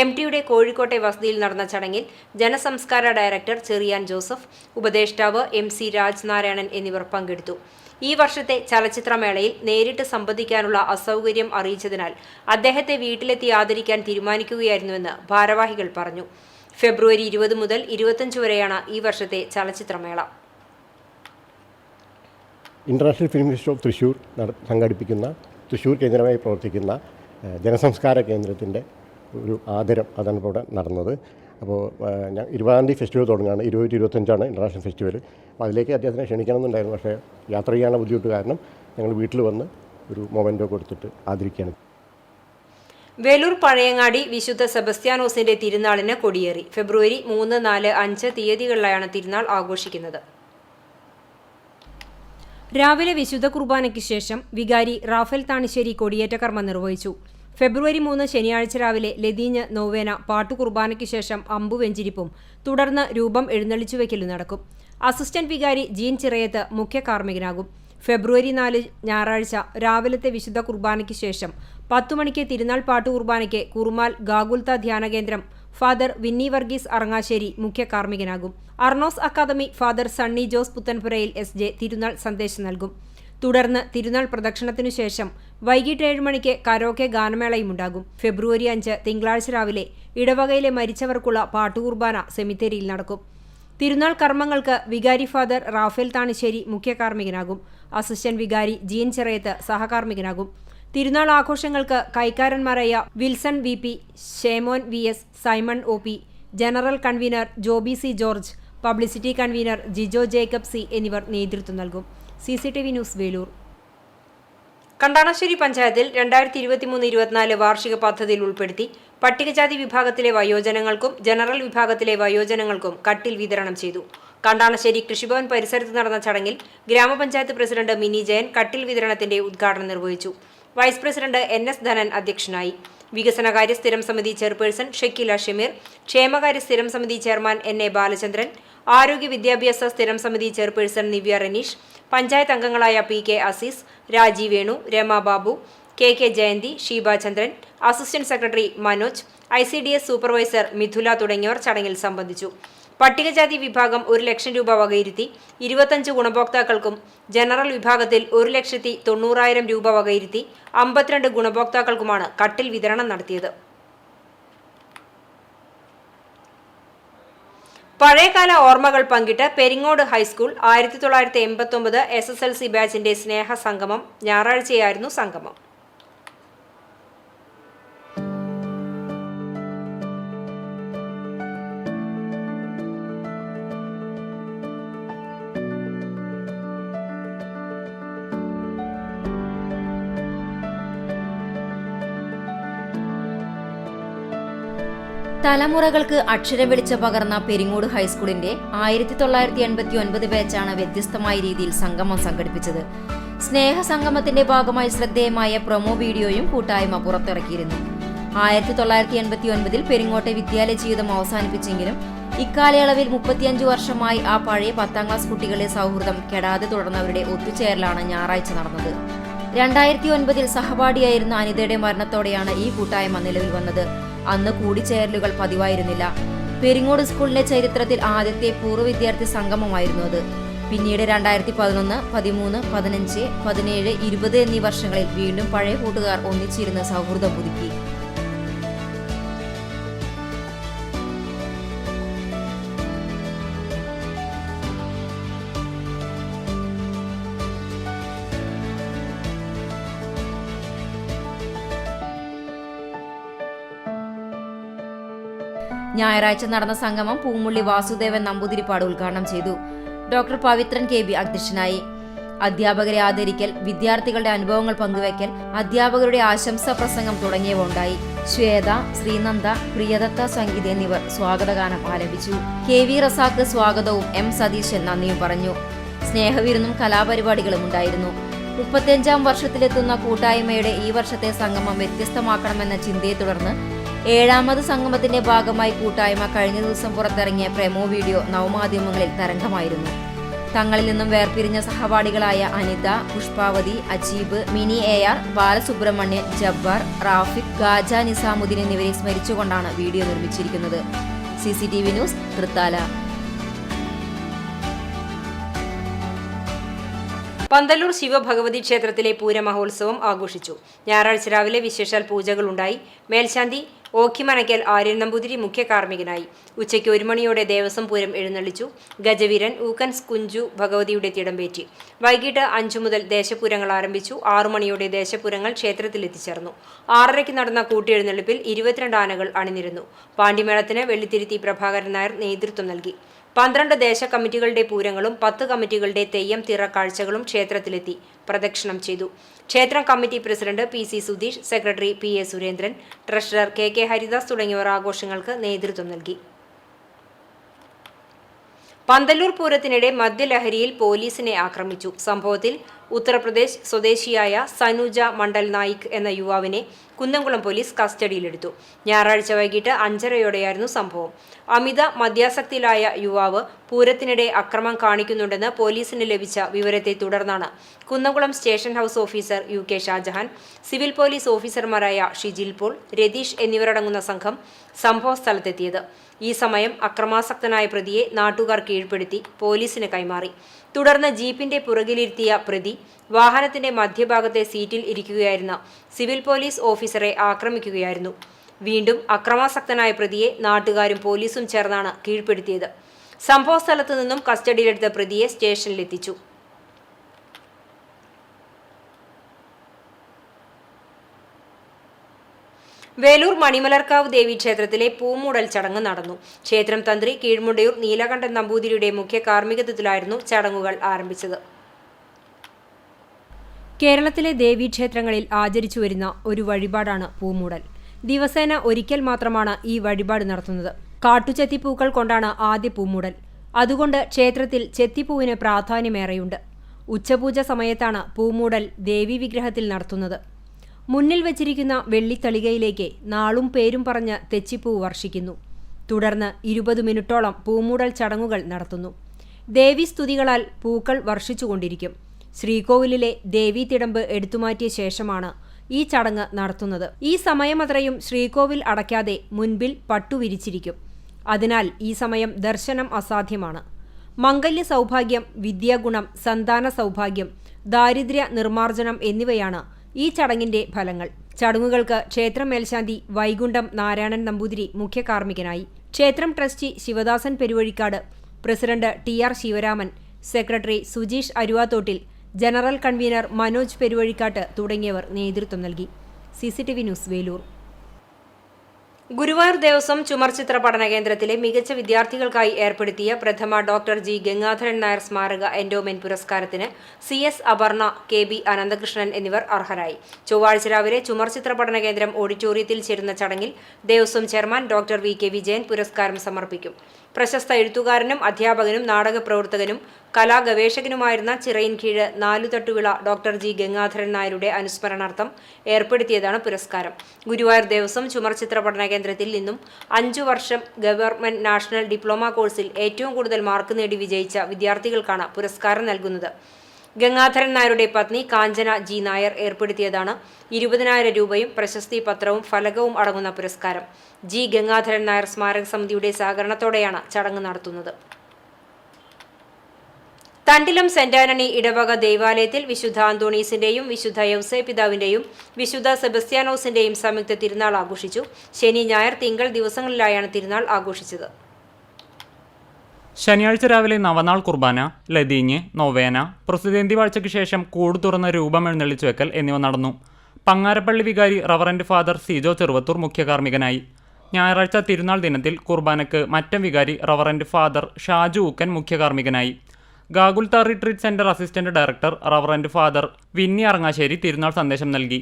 MTയുടെ കോഴിക്കോട്ടെ വസതിയിൽ നടന്ന ചടങ്ങിൽ ജനസംസ്കാര ഡയറക്ടർ ചെറിയാൻ ജോസഫ്, ഉപദേഷ്ടാവ് MC രാജ്നാരായണൻ എന്നിവർ പങ്കെടുത്തു. ഈ വർഷത്തെ ചലച്ചിത്രമേളയിൽ നേരിട്ട് സംബന്ധിക്കാനുള്ള അസൗകര്യം അറിയിച്ചതിനാൽ അദ്ദേഹത്തെ വീട്ടിലെത്തി ആദരിക്കാൻ തീരുമാനിക്കുകയായിരുന്നുവെന്ന് ഭാരവാഹികൾ പറഞ്ഞു. ഫെബ്രുവരി 20 മുതൽ 25 വരെയാണ് ഈ വർഷത്തെ ചലച്ചിത്രമേള. International film institute of Thrissur സംഘടിപ്പിക്കുന്ന തൃശ്ശൂർ കേന്ദ്രമായി പ്രവർത്തിക്കുന്ന ജനസംസ്കാര കേന്ദ്രത്തിൻ്റെ ഒരു ആദരം അതാണ് ഇവിടെ നടന്നത്. അപ്പോൾ 20-ാം തീയതി ഫെസ്റ്റിവൽ തുടങ്ങുകയാണ്. 20-25 ഇൻ്റർനാഷണൽ ഫെസ്റ്റിവൽ. അപ്പോൾ അതിലേക്ക് അദ്ദേഹത്തിനെ ക്ഷണിക്കണമെന്നുണ്ടായിരുന്നു. പക്ഷേ യാത്ര ചെയ്യാനുള്ള ബുദ്ധിമുട്ട് കാരണം ഞങ്ങൾ വീട്ടിൽ വന്ന് ഒരു മൊമെൻറ്റോ കൊടുത്തിട്ട് ആദരിക്കുകയാണ്. വേലൂർ പഴയങ്ങാടി വിശുദ്ധ സെബസ്ത്യാനോസിന്റെ തിരുനാളിന് കൊടിയേറി. ഫെബ്രുവരി 3, 4, 5 തീയതികളിലായാണ് തിരുനാൾ ആഘോഷിക്കുന്നത്. രാവിലെ വിശുദ്ധ കുർബാനയ്ക്ക് ശേഷം വികാരി റാഫേൽ താണിശ്ശേരി കൊടിയേറ്റ കർമ്മം നിർവഹിച്ചു. ഫെബ്രുവരി 3 ശനിയാഴ്ച രാവിലെ ലതീഞ്ഞ് നോവേന പാട്ടുകുർബാനയ്ക്ക് ശേഷം അമ്പുവെഞ്ചിരിപ്പും തുടർന്ന് രൂപം എഴുന്നള്ളിച്ചുവെക്കലും നടക്കും. അസിസ്റ്റന്റ് വികാരി ജീൻ ചിറയത്ത് മുഖ്യ കാർമ്മികനാകും. ഫെബ്രുവരി 4 ഞായറാഴ്ച രാവിലത്തെ വിശുദ്ധ കുർബാനയ്ക്ക് ശേഷം 10 മണിക്ക് തിരുനാൾ പാട്ടുകുർബാനയ്ക്ക് കുറുമാൽ ഗാഗുൽത്ത ധ്യാനകേന്ദ്രം ഫാദർ വിന്നി വർഗീസ് അറങ്ങാശ്ശേരി മുഖ്യ കാർമ്മികനാകും. Arnos academy father Sunny Jose Puthenpurayil SJ തിരുനാൾ സന്ദേശം നൽകും. തുടർന്ന് തിരുനാൾ പ്രദക്ഷിണത്തിനു ശേഷം വൈകിട്ട് 7 മണിക്ക് കരോക്കെ ഗാനമേളയുമുണ്ടാകും. ഫെബ്രുവരി 5 തിങ്കളാഴ്ച രാവിലെ ഇടവകയിലെ മരിച്ചവർക്കുള്ള പാട്ടുകുർബാന സെമിത്തേരിയിൽ നടക്കും. തിരുനാൾ കർമ്മങ്ങൾക്ക് വികാരി ഫാദർ റാഫേൽ താണിശ്ശേരി മുഖ്യ കാർമ്മികനാകും. അസിസ്റ്റന്റ് വികാരി ജീൻ ചിറയത്ത് സഹകാർമ്മികനാകും. തിരുനാൾ ആഘോഷങ്ങൾക്ക് കൈക്കാരന്മാരായ Wilson VP, Shemon VS, Simon OP, general convener Joby C George, publicity convener Jijo Jacob C എന്നിവർ നേതൃത്വം നൽകും. CCTV news Velur. കണ്ടാണശ്ശേരി പഞ്ചായത്തിൽ 2023-24 വാർഷിക പദ്ധതിയിൽ ഉൾപ്പെടുത്തി പട്ടികജാതി വിഭാഗത്തിലെ വയോജനങ്ങൾക്കും ജനറൽ വിഭാഗത്തിലെ വയോജനങ്ങൾക്കും കട്ടിൽ വിതരണം ചെയ്തു. കണ്ടാണശ്ശേരി കൃഷിഭവൻ പരിസരത്ത് നടന്ന ചടങ്ങിൽ ഗ്രാമപഞ്ചായത്ത് പ്രസിഡന്റ് മിനി ജയൻ കട്ടിൽ വിതരണത്തിന്റെ ഉദ്ഘാടനം നിർവഹിച്ചു. വൈസ് പ്രസിഡന്റ് NS ധനൻ അധ്യക്ഷനായി. വികസനകാര്യ സ്ഥിരം സമിതി ചെയർപേഴ്സൺ ഷക്കീല ഷമീർ, ക്ഷേമകാര്യ സ്ഥിരം സമിതി ചെയർമാൻ NA ബാലചന്ദ്രൻ, ആരോഗ്യ വിദ്യാഭ്യാസ സ്ഥിരം സമിതി ചെയർപേഴ്സൺ നിവ്യ റനീഷ്, പഞ്ചായത്ത് അംഗങ്ങളായ PK Azeez, Raji Venu, Rama Babu, KK Jayanthi, Sheeba Chandran, assistant secretary Manoj, ICDS supervisor Mithula തുടങ്ങിയവർ ചടങ്ങിൽ സംബന്ധിച്ചു. പട്ടികജാതി വിഭാഗം 1 ലക്ഷം രൂപ വകയിരുത്തി 25 ഗുണഭോക്താക്കൾക്കും, ജനറൽ വിഭാഗത്തിൽ 1,90,000 രൂപ വകയിരുത്തി 52 ഗുണഭോക്താക്കൾക്കുമാണ് കട്ടിൽ വിതരണം നടത്തിയത്. പഴയകാല ഓർമ്മകൾ പങ്കിട്ട് പെരിങ്ങോട് ഹൈസ്കൂൾ 1989 SSLC ബാച്ചിന്റെ സ്നേഹ സംഗമം. ഞായറാഴ്ചയായിരുന്നു സംഗമം. തലമുറകൾക്ക് അക്ഷരം വെളിച്ചം പകർന്ന പെരിങ്ങോട് ഹൈസ്കൂളിന്റെ 1989 ബാച്ചാണ് വ്യത്യസ്തമായ രീതിയിൽ സംഗമം സംഘടിപ്പിച്ചത്. സ്നേഹ സംഗമത്തിന്റെ ഭാഗമായി ശ്രദ്ധേയമായ പ്രൊമോ വീഡിയോയും കൂട്ടായ്മ പുറത്തിറക്കിയിരുന്നു. 1989 പെരിങ്ങോട്ടെ വിദ്യാലയ ജീവിതം അവസാനിപ്പിച്ചെങ്കിലും ഇക്കാലയളവിൽ 35 വർഷമായി ആ പഴയ 10ാം ക്ലാസ് കുട്ടികളുടെ സൗഹൃദം കെടാതെ തുടർന്നവരുടെ ഒത്തുചേരലാണ് ഞായറാഴ്ച നടന്നത്. 2009 സഹപാഠിയായിരുന്ന അനിതയുടെ മരണത്തോടെയാണ് ഈ കൂട്ടായ്മ നിലവിൽ വന്നത്. അന്ന് കൂടിച്ചേരലുകൾ പതിവായിരുന്നില്ല. പെരിങ്ങോട് സ്കൂളിന്റെ ചരിത്രത്തിൽ ആദ്യത്തെ പൂർവ്വ വിദ്യാർത്ഥി സംഗമമായിരുന്നു അത്. പിന്നീട് 2011, 13, 15, 17, 20 എന്നീ വർഷങ്ങളിൽ വീണ്ടും പഴയ കൂട്ടുകാർ ഒന്നിച്ചിരുന്ന് സൗഹൃദം പുതുക്കി. ഞായറാഴ്ച നടന്ന സംഗമം പൂമുള്ളി വാസുദേവൻ നമ്പൂതിരിപ്പാട് ഉദ്ഘാടനം ചെയ്തു. ഡോക്ടർ പവിത്രൻ KB അധ്യക്ഷനായി. അധ്യാപകരെ ആദരിക്കൽ, വിദ്യാർത്ഥികളുടെ അനുഭവങ്ങൾ പങ്കുവയ്ക്കൽ, അധ്യാപകരുടെ ആശംസാ പ്രസംഗം തുടങ്ങിയവ ഉണ്ടായി. ശ്വേത, ശ്രീനന്ദ, പ്രിയദത്ത സംഗീത് എന്നിവർ സ്വാഗതഗാനം ആലപിച്ചു. KV റസാഖ് സ്വാഗതവും M സതീശൻ നന്ദിയും പറഞ്ഞു. സ്നേഹവിരുന്നും കലാപരിപാടികളും ഉണ്ടായിരുന്നു. 35ാം വർഷത്തിലെത്തുന്ന കൂട്ടായ്മയുടെ ഈ വർഷത്തെ സംഗമം വ്യത്യസ്തമാക്കണമെന്ന ചിന്തയെ തുടർന്ന് 7ാമത് സംഗമത്തിന്റെ ഭാഗമായി കൂട്ടായ്മ കഴിഞ്ഞ ദിവസം പുറത്തിറങ്ങിയ പ്രൊമോ വീഡിയോ നവമാധ്യമങ്ങളിൽ തരംഗമായിരുന്നു. തങ്ങളിൽ നിന്നും വേർപിരിഞ്ഞ സഹപാഠികളായ അനിത, പുഷ്പാവതി, അജീബ്, മിനി AR, ബാലസുബ്രഹ്മണ്യൻ, ജബ്ബാർ, റാഫിഖ്, ഗാജ നിസാമുദ്ദീൻ എന്നിവരെ സ്മരിച്ചുകൊണ്ടാണ് വീഡിയോ നിർമ്മിച്ചിരിക്കുന്നത്. CCTV news, Thrithala. പന്തല്ലൂർ ശിവഭഗവതി ക്ഷേത്രത്തിലെ പൂരമഹോത്സവം ആഘോഷിച്ചു. ഞായറാഴ്ച രാവിലെ വിശേഷാൽ പൂജകളുണ്ടായി. മേൽശാന്തി ഓഖിമനയ്ക്കൽ ആര്യൻ നമ്പൂതിരി മുഖ്യ കാർമ്മികനായി. ഉച്ചയ്ക്ക് 1 മണിയോടെ ദേവസ്വം പൂരം എഴുന്നള്ളിച്ചു. ഗജവീരൻ ഊക്കൻസ് കുഞ്ചു ഭഗവതിയുടെ തിടമ്പേറ്റി. വൈകിട്ട് 5 മുതൽ ദേശപൂരങ്ങൾ ആരംഭിച്ചു. 6 മണിയോടെ ദേശപൂരങ്ങൾ ക്ഷേത്രത്തിൽ എത്തിച്ചേർന്നു. 6:30 നടന്ന കൂട്ടിയെഴുന്നള്ളിപ്പിൽ 22 ആനകൾ അണിനിരുന്നു. പാണ്ടിമേളത്തിന് വെള്ളിത്തിരുത്തി പ്രഭാകരൻ നായർ നേതൃത്വം നൽകി. 12 ദേശ കമ്മിറ്റികളുടെ പൂരങ്ങളും 10 കമ്മിറ്റികളുടെ തെയ്യം തിറ കാഴ്ചകളും ക്ഷേത്രത്തിലെത്തി പ്രദക്ഷിണം ചെയ്തു. ക്ഷേത്രം committee president PC Sudheesh, secretary PA Surendran, treasurer KK Haridas തുടങ്ങിയവർ ആഘോഷങ്ങൾക്ക് നേതൃത്വം നൽകി. പന്തല്ലൂർ പൂരത്തിനിടെ മദ്യലഹരിയിൽ പോലീസിനെ ആക്രമിച്ചു. സംഭവത്തിൽ ഉത്തർപ്രദേശ് സ്വദേശിയായ സനുജ മണ്ഡൽ നായിക് എന്ന യുവാവിനെ കുന്നംകുളം പോലീസ് കസ്റ്റഡിയിലെടുത്തു. ഞായറാഴ്ച വൈകിട്ട് 5:30യോടെയായിരുന്നു സംഭവം. അമിത മദ്യാസക്തിയിലായ യുവാവ് പൂരത്തിനിടെ അക്രമം കാണിക്കുന്നുണ്ടെന്ന് പോലീസിന് ലഭിച്ച വിവരത്തെ തുടർന്നാണ് Kunnamkulam station house officer UK Shajahan, civil police ഓഫീസർമാരായ ഷിജിൽ പോൾ, രതീഷ് എന്നിവരടങ്ങുന്ന സംഘം സംഭവ സ്ഥലത്തെത്തിയത്. ഈ സമയം അക്രമാസക്തനായ പ്രതിയെ നാട്ടുകാർ കീഴ്പ്പെടുത്തി പോലീസിന് കൈമാറി. തുടർന്ന് ജീപ്പിന്റെ പുറകിലിരുത്തിയ പ്രതി വാഹനത്തിന്റെ മധ്യഭാഗത്തെ സീറ്റിൽ ഇരിക്കുകയായിരുന്ന സിവിൽ പോലീസ് ഓഫീസറെ ആക്രമിക്കുകയായിരുന്നു. വീണ്ടും അക്രമാസക്തനായ പ്രതിയെ നാട്ടുകാരും പോലീസും ചേർന്നാണ് കീഴ്പ്പെടുത്തിയത്. സംഭവ സ്ഥലത്തു നിന്നും കസ്റ്റഡിയിലെടുത്ത പ്രതിയെ സ്റ്റേഷനിലെത്തിച്ചു. വേലൂർ മണിമലർക്കാവ് ദേവീക്ഷേത്രത്തിലെ പൂമൂടൽ ചടങ്ങ് നടന്നു. ക്ഷേത്രം തന്ത്രി കീഴ്മുണ്ടയൂർ നീലകണ്ഠൻ നമ്പൂതിരിയുടെ മുഖ്യ കാർമ്മികത്വത്തിലായിരുന്നു ചടങ്ങുകൾ ആരംഭിച്ചത്. കേരളത്തിലെ ദേവീക്ഷേത്രങ്ങളിൽ ആചരിച്ചുവരുന്ന ഒരു വഴിപാടാണ് പൂമൂടൽ. ദിവസേന ഒരിക്കൽ മാത്രമാണ് ഈ വഴിപാട് നടത്തുന്നത്. കാട്ടുചെത്തിപ്പൂക്കൾ കൊണ്ടാണ് ആദ്യ പൂമൂടൽ. അതുകൊണ്ട് ക്ഷേത്രത്തിൽ ചെത്തിപ്പൂവിന് പ്രാധാന്യമേറെയുണ്ട്. ഉച്ചപൂജ സമയത്താണ് പൂമൂടൽ ദേവീ വിഗ്രഹത്തിൽ നടത്തുന്നത്. മുന്നിൽ വച്ചിരിക്കുന്ന വെള്ളിത്തളികയിലേക്ക് നാളും പേരും പറഞ്ഞ് തെച്ചിപ്പൂ വർഷിക്കുന്നു. തുടർന്ന് 20 മിനിറ്റോളം പൂമൂടൽ ചടങ്ങുകൾ നടത്തുന്നു. ദേവീസ്തുതികളാൽ പൂക്കൾ വർഷിച്ചുകൊണ്ടിരിക്കും. ശ്രീകോവിലിലെ ദേവീതിടമ്പ് എടുത്തുമാറ്റിയ ശേഷമാണ് ഈ ചടങ്ങ് നടത്തുന്നത്. ഈ സമയമത്രയും ശ്രീകോവിൽ അടയ്ക്കാതെ മുൻപിൽ പട്ടുവിരിച്ചിരിക്കും. അതിനാൽ ഈ സമയം ദർശനം അസാധ്യമാണ്. മംഗല്യ സൗഭാഗ്യം, വിദ്യാഗുണം, സന്താന സൗഭാഗ്യം, ദാരിദ്ര്യ നിർമ്മാർജ്ജനം എന്നിവയാണ് ഈ ചടങ്ങിന്റെ ഫലങ്ങൾ. ചടങ്ങുകൾക്ക് ക്ഷേത്രം മേൽശാന്തി വൈകുണ്ഠം നാരായണൻ നമ്പൂതിരി മുഖ്യ കാർമ്മികനായി. ക്ഷേത്രം trustee Sivadasan Peruvazhikkad, president TR Sivaraman, secretary Sujeesh Aruvathottil, general convener Manoj Peruvazhikkat തുടങ്ങിയവർ നേതൃത്വം നൽകി. CCTV news, Velur. ഗുരുവായൂർ ദേവസ്വം ചുമർചിത്ര പഠന കേന്ദ്രത്തിലെ മികച്ച വിദ്യാർത്ഥികൾക്കായി ഏർപ്പെടുത്തിയ പ്രഥമ ഡോക്ടർ G ഗംഗാധരൻ നായർ സ്മാരക എൻഡോമെന്റ് പുരസ്കാരത്തിന് CS അപർണ, KB അനന്തകൃഷ്ണൻ എന്നിവർ അർഹരായി. ചൊവ്വാഴ്ച രാവിലെ ചുമർചിത്ര പഠന കേന്ദ്രം ഓഡിറ്റോറിയത്തിൽ ചേരുന്ന ചടങ്ങിൽ Devaswom chairman doctor VK Vijayan പുരസ്കാരം സമർപ്പിക്കും. പ്രശസ്ത എഴുത്തുകാരനും അധ്യാപകനും നാടകപ്രവർത്തകനും കലാഗവേഷകനുമായിരുന്ന ചിറയിൻകീഴ് നാലുതട്ടുവിള ഡോക്ടർ G ഗംഗാധരൻ നായരുടെ അനുസ്മരണാർത്ഥം ഏർപ്പെടുത്തിയതാണ് പുരസ്കാരം. ഗുരുവായൂർ ദേവസ്വം ചുമർചിത്ര പഠന കേന്ദ്രത്തിൽ നിന്നും 5 വർഷം ഗവൺമെന്റ് നാഷണൽ ഡിപ്ലോമ കോഴ്സിൽ ഏറ്റവും കൂടുതൽ മാർക്ക് നേടി വിജയിച്ച വിദ്യാർത്ഥികൾക്കാണ് പുരസ്കാരം നൽകുന്നത്. ഗംഗാധരൻ നായരുടെ പത്നി കാഞ്ചന G നായർ ഏർപ്പെടുത്തിയതാണ് 20,000 രൂപയും പ്രശസ്തി പത്രവും ഫലകവും അടങ്ങുന്ന പുരസ്കാരം. G ഗംഗാധരൻ നായർ സ്മാരക സമിതിയുടെ സഹകരണത്തോടെയാണ് ചടങ്ങ് നടത്തുന്നത്. തണ്ടിലം സെന്റ് ആന്റണി ഇടവക ദേവാലയത്തിൽ വിശുദ്ധ അന്തോണീസിന്റെയും വിശുദ്ധ യൗസേ പിതാവിന്റെയും വിശുദ്ധ സെബസ്ത്യാനോസിന്റെയും സംയുക്ത തിരുനാൾ ആഘോഷിച്ചു. ശനി, ഞായർ, തിങ്കൾ ദിവസങ്ങളിലായാണ് തിരുനാൾ ആഘോഷിച്ചത്. ശനിയാഴ്ച രാവിലെ നവനാൾ കുർബാന, ലതീഞ്ഞ്, നൊവേന, പ്രസിദ്ധേന്തി വാഴ്ചയ്ക്ക് ശേഷം കൂട് തുറന്ന രൂപം എഴുന്നള്ളിച്ചു വെക്കൽ എന്നിവ നടന്നു. പങ്ങാരപ്പള്ളി വികാരി റവറന്റ് ഫാദർ സിജോ ചെറുവത്തൂർ മുഖ്യ കാർമ്മികനായി. ഞായറാഴ്ച തിരുനാൾ ദിനത്തിൽ കുർബാനയ്ക്ക് മറ്റം വികാരി റവറന്റ് ഫാദർ ഷാജു ഊക്കൻ മുഖ്യ കാർമ്മികനായി. Golgotha retreat centre assistant director reverend father Winny Aranghassery തിരുനാൾ സന്ദേശം നൽകി.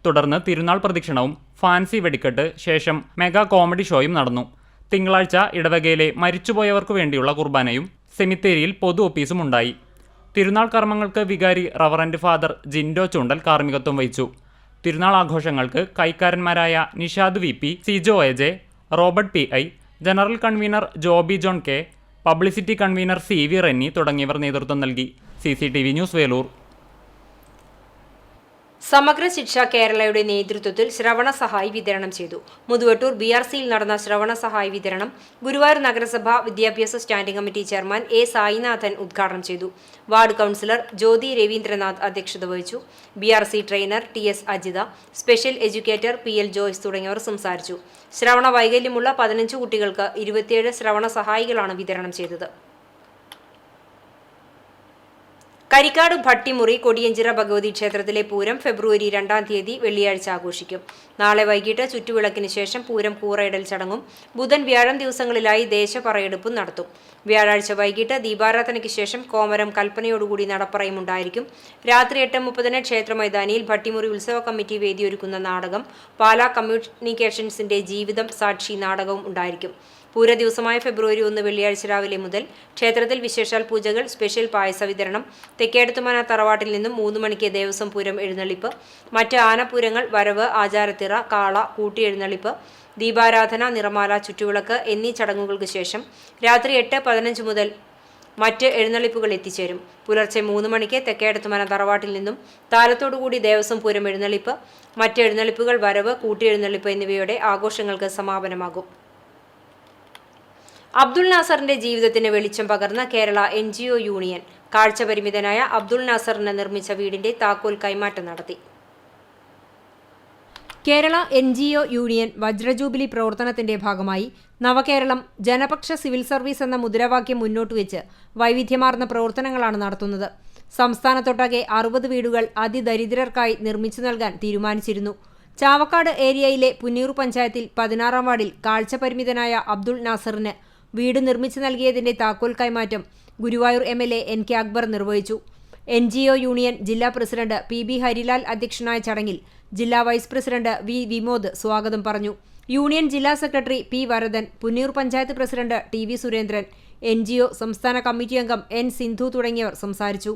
തുടർന്ന് തിരുനാൾ പ്രദക്ഷിണവും ഫാൻസി വെടിക്കെട്ട്, ശേഷം മെഗാ കോമഡി ഷോയും നടന്നു. തിങ്കളാഴ്ച ഇടവകയിലെ മരിച്ചുപോയവർക്കു വേണ്ടിയുള്ള കുർബാനയും സെമിത്തേരിയിൽ പൊതു ഓഫീസും ഉണ്ടായി. തിരുനാൾ കർമ്മങ്ങൾക്ക് വികാരി റവറന്റ് ഫാദർ ജിൻഡോ ചുണ്ടൽ കാർമ്മികത്വം വഹിച്ചു. തിരുനാൾ ആഘോഷങ്ങൾക്ക് കൈക്കാരന്മാരായ Nishad VP, Sijo AJ, Robert PI, general convener Joby John K, publicity convener CV Renny തുടങ്ങിയവർ നേതൃത്വം നൽകി. CCTV news, Velur. സമഗ്ര ശിക്ഷ കേരളയുടെ നേതൃത്വത്തിൽ ശ്രവണ സഹായി വിതരണം ചെയ്തു. മുതുവട്ടൂർ BRCയിൽ നടന്ന ശ്രവണ സഹായി വിതരണം ഗുരുവായൂർ നഗരസഭ വിദ്യാഭ്യാസ standing committee chairman A Sainathan ഉദ്ഘാടനം ചെയ്തു. വാർഡ് കൗൺസിലർ ജ്യോതി രവീന്ദ്രനാഥ് അധ്യക്ഷത വഹിച്ചു. BRC trainer TS Ajitha, special educator PL Joyce തുടങ്ങിയവർ സംസാരിച്ചു. ശ്രവണ വൈകല്യമുള്ള 15 കുട്ടികൾക്ക് 27 ശ്രവണ സഹായികളാണ് വിതരണം ചെയ്തത്. കരിക്കാട് ഭട്ടിമുറി കൊടിയഞ്ചിറ ഭഗവതി ക്ഷേത്രത്തിലെ പൂരം ഫെബ്രുവരി 2-ാം തീയതി വെള്ളിയാഴ്ച ആഘോഷിക്കും. നാളെ വൈകിട്ട് ചുറ്റുവിളക്കിന് ശേഷം പൂരം കൂറയിടൽ ചടങ്ങും ബുധൻ, വ്യാഴം ദിവസങ്ങളിലായി ദേശപറയെടുപ്പും നടത്തും. വ്യാഴാഴ്ച വൈകിട്ട് ദീപാരാധനയ്ക്ക് ശേഷം കോമരം കൽപ്പനയോടുകൂടി നടപ്പറയും ഉണ്ടായിരിക്കും. രാത്രി 8:30 ക്ഷേത്ര മൈതാനിയിൽ ഭട്ടിമുറി ഉത്സവ കമ്മിറ്റി വേദിയൊരുക്കുന്ന നാടകം, പാലാ കമ്മ്യൂണിക്കേഷൻസിന്റെ ജീവിതം സാക്ഷി നാടകവും ഉണ്ടായിരിക്കും. പൂര ദിവസമായ ഫെബ്രുവരി 1 വെള്ളിയാഴ്ച രാവിലെ മുതൽ ക്ഷേത്രത്തിൽ വിശേഷാൽ പൂജകൾ, സ്പെഷ്യൽ പായസ വിതരണം, തെക്കേടത്തുമന തറവാട്ടിൽ നിന്നും 3 മണിക്ക് ദേവസ്വം പൂരം എഴുന്നള്ളിപ്പ്, മറ്റ് ആനപ്പൂരങ്ങൾ, വരവ്, ആചാരത്തിറ, കാള, കൂട്ടിയെഴുന്നള്ളിപ്പ്, ദീപാരാധന, നിറമാല, ചുറ്റുവിളക്ക് എന്നീ ചടങ്ങുകൾക്ക് ശേഷം രാത്രി 8:15 മുതൽ മറ്റ് എഴുന്നള്ളിപ്പുകൾ എത്തിച്ചേരും. പുലർച്ചെ 3 മണിക്ക് തെക്കേടത്തുമന തറവാട്ടിൽ നിന്നും താലത്തോടുകൂടി ദേവസ്വം പൂരം എഴുന്നള്ളിപ്പ്, മറ്റ് എഴുന്നള്ളിപ്പുകൾ, വരവ്, കൂട്ടിയെഴുന്നള്ളിപ്പ് എന്നിവയുടെ ആഘോഷങ്ങൾക്ക് സമാപനമാകും. അബ്ദുൾ നാസറിന്റെ ജീവിതത്തിന് വെളിച്ചം പകർന്ന കേരള NGO യൂണിയൻ കാഴ്ചപരിമിതനായ അബ്ദുൾ നാസറിന് നിർമ്മിച്ച വീടിന്റെ താക്കോൽ കൈമാറ്റം നടത്തി. കേരള NGO യൂണിയൻ വജ്രജൂബിലി പ്രവർത്തനത്തിന്റെ ഭാഗമായി നവകേരളം ജനപക്ഷ സിവിൽ സർവീസ് എന്ന മുദ്രാവാക്യം മുന്നോട്ടുവെച്ച് വൈവിധ്യമാർന്ന പ്രവർത്തനങ്ങളാണ് നടത്തുന്നത്. സംസ്ഥാനത്തൊട്ടാകെ 60 വീടുകൾ അതിദരിദ്രർക്കായി നിർമ്മിച്ചു നൽകാൻ തീരുമാനിച്ചിരുന്നു. ചാവക്കാട് ഏരിയയിലെ പുന്നൂർ പഞ്ചായത്തിൽ 16-ാം വാർഡിൽ കാഴ്ചപരിമിതനായ അബ്ദുൾ നാസറിന് വീട് നിർമ്മിച്ചു നൽകിയതിന്റെ താക്കോൽ കൈമാറ്റം ഗുരുവായൂർ MLA NK അക്ബർ നിർവഹിച്ചു. NGO യൂണിയൻ ജില്ലാ പ്രസിഡന്റ് PB ഹരിലാൽ അധ്യക്ഷനായ ചടങ്ങിൽ ജില്ലാ വൈസ് പ്രസിഡന്റ് V വിമോദ് സ്വാഗതം പറഞ്ഞു. യൂണിയൻ ജില്ലാ secretary P Varadan, Punnur panchayat president TV Surendran, NGO സംസ്ഥാന കമ്മിറ്റി അംഗം N സിന്ധു തുടങ്ങിയവർ സംസാരിച്ചു.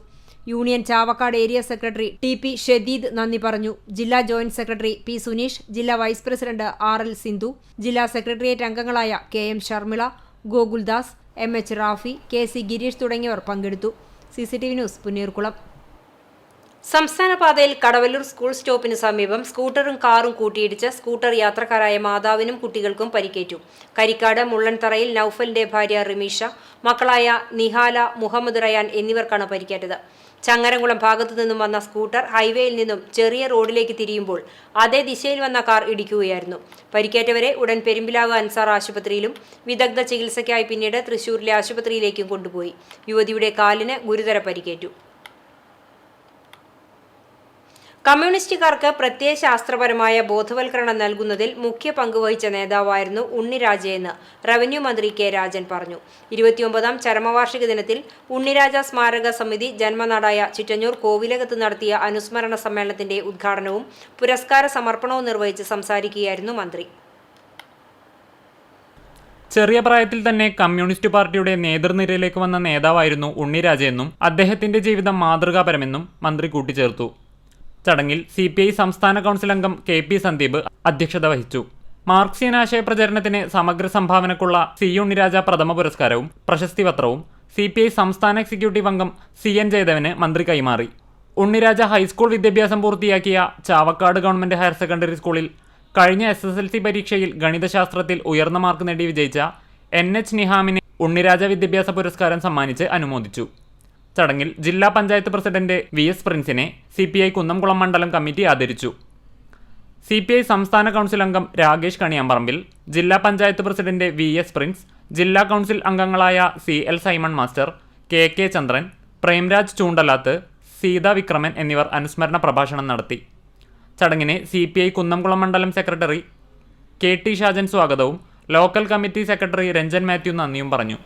Union Chavakkad area secretary TP Shadeed നന്ദി പറഞ്ഞു. ജില്ലാ ജോയിന്റ് സെക്രട്ടറി P സുനീഷ്, ജില്ലാ വൈസ് പ്രസിഡന്റ് RL സിന്ധു, ജില്ലാ സെക്രട്ടേറിയറ്റ് അംഗങ്ങളായ KM Sharmila, Gokuldas, MH Rafi, KC Girish തുടങ്ങിയവർ പങ്കെടുത്തു. CCTV news, Punneerkulam. സംസ്ഥാന പാതയിൽ കടവല്ലൂർ സ്കൂൾ സ്റ്റോപ്പിന് സമീപം സ്കൂട്ടറും കാറും കൂട്ടിയിടിച്ച് സ്കൂട്ടർ യാത്രക്കാരായ മാതാവിനും കുട്ടികൾക്കും പരിക്കേറ്റു. കരിക്കാട് മുള്ളൻതറയിൽ നൌഫലിന്റെ ഭാര്യ റിമീഷ, മക്കളായ നിഹാല, മുഹമ്മദ് റയാൻ എന്നിവർക്കാണ് പരിക്കേറ്റത്. ചങ്ങരംകുളം ഭാഗത്തു നിന്നും വന്ന സ്കൂട്ടർ ഹൈവേയിൽ നിന്നും ചെറിയ റോഡിലേക്ക് തിരിയുമ്പോൾ അതേ ദിശയിൽ വന്ന കാർ ഇടിക്കുകയായിരുന്നു. പരിക്കേറ്റവരെ ഉടൻ പെരുമ്പിലാവ് അൻസാർ ആശുപത്രിയിലും വിദഗ്ധ ചികിത്സയ്ക്കായി പിന്നീട് തൃശൂരിലെ ആശുപത്രിയിലേക്കും കൊണ്ടുപോയി. യുവതിയുടെ കാലിന് ഗുരുതര പരിക്കേറ്റു. കമ്മ്യൂണിസ്റ്റുകാർക്ക് പ്രത്യയശാസ്ത്രപരമായ ബോധവൽക്കരണം നൽകുന്നതിൽ മുഖ്യ പങ്കുവഹിച്ച നേതാവായിരുന്നു ഉണ്ണിരാജയെന്ന് റവന്യൂ മന്ത്രി കെ രാജൻ പറഞ്ഞു. 29ാം ചരമവാർഷിക ദിനത്തിൽ ഉണ്ണിരാജ സ്മാരക സമിതി ജന്മനാടായ ചിറ്റഞ്ഞൂർ കോവിലകത്ത് നടത്തിയ അനുസ്മരണ സമ്മേളനത്തിന്റെ ഉദ്ഘാടനവും പുരസ്കാര സമർപ്പണവും നിർവഹിച്ച് സംസാരിക്കുകയായിരുന്നു മന്ത്രി. ചെറിയ പ്രായത്തിൽ തന്നെ കമ്മ്യൂണിസ്റ്റ് പാർട്ടിയുടെ നേതൃനിരയിലേക്ക് വന്ന നേതാവായിരുന്നു ഉണ്ണിരാജയെന്നും അദ്ദേഹത്തിന്റെ ജീവിതം മാതൃകാപരമെന്നും മന്ത്രി കൂട്ടിച്ചേർത്തു. ചടങ്ങിൽ CPI സംസ്ഥാന കൗൺസിൽ അംഗം KP സന്ദീപ് അധ്യക്ഷത വഹിച്ചു. മാർക്സിയൻ ആശയ പ്രചരണത്തിന് സമഗ്ര സംഭാവനക്കുള്ള C ഉണ്ണിരാജ പ്രഥമ പുരസ്കാരവും പ്രശസ്തിപത്രവും CPI സംസ്ഥാന എക്സിക്യൂട്ടീവ് അംഗം CN ജയദേവന് മന്ത്രി കൈമാറി. ഉണ്ണിരാജ ഹൈസ്കൂൾ വിദ്യാഭ്യാസം പൂർത്തിയാക്കിയ ചാവക്കാട് ഗവൺമെന്റ് ഹയർ സെക്കൻഡറി സ്കൂളിൽ കഴിഞ്ഞ SSLC പരീക്ഷയിൽ ഗണിതശാസ്ത്രത്തിൽ ഉയർന്ന മാർക്ക് നേടി വിജയിച്ച NH നിഹാമിനെ ഉണ്ണിരാജ വിദ്യാഭ്യാസ പുരസ്കാരം സമ്മാനിച്ച് അനുമോദിച്ചു. ചടങ്ങിൽ ജില്ലാ panchayat president VS പ്രിൻസിനെ CPI Kunnamkulam മണ്ഡലം കമ്മിറ്റി ആദരിച്ചു. CPI സംസ്ഥാന കൗൺസിൽ അംഗം രാകേഷ് കണിയാമ്പറമ്പിൽ, ജില്ലാ പഞ്ചായത്ത് പ്രസിഡന്റ് VS പ്രിൻസ്, ജില്ലാ കൗൺസിൽ അംഗങ്ങളായ CL സൈമൺ മാസ്റ്റർ, KK ചന്ദ്രൻ, പ്രേംരാജ് ചൂണ്ടലാത്ത്, സീത വിക്രമൻ എന്നിവർ അനുസ്മരണ പ്രഭാഷണം നടത്തി. ചടങ്ങിന് CPI കുന്നംകുളം മണ്ഡലം സെക്രട്ടറി KT ഷാജൻ സ്വാഗതവും local committee secretary Ranjan Mathew നന്ദിയും പറഞ്ഞു.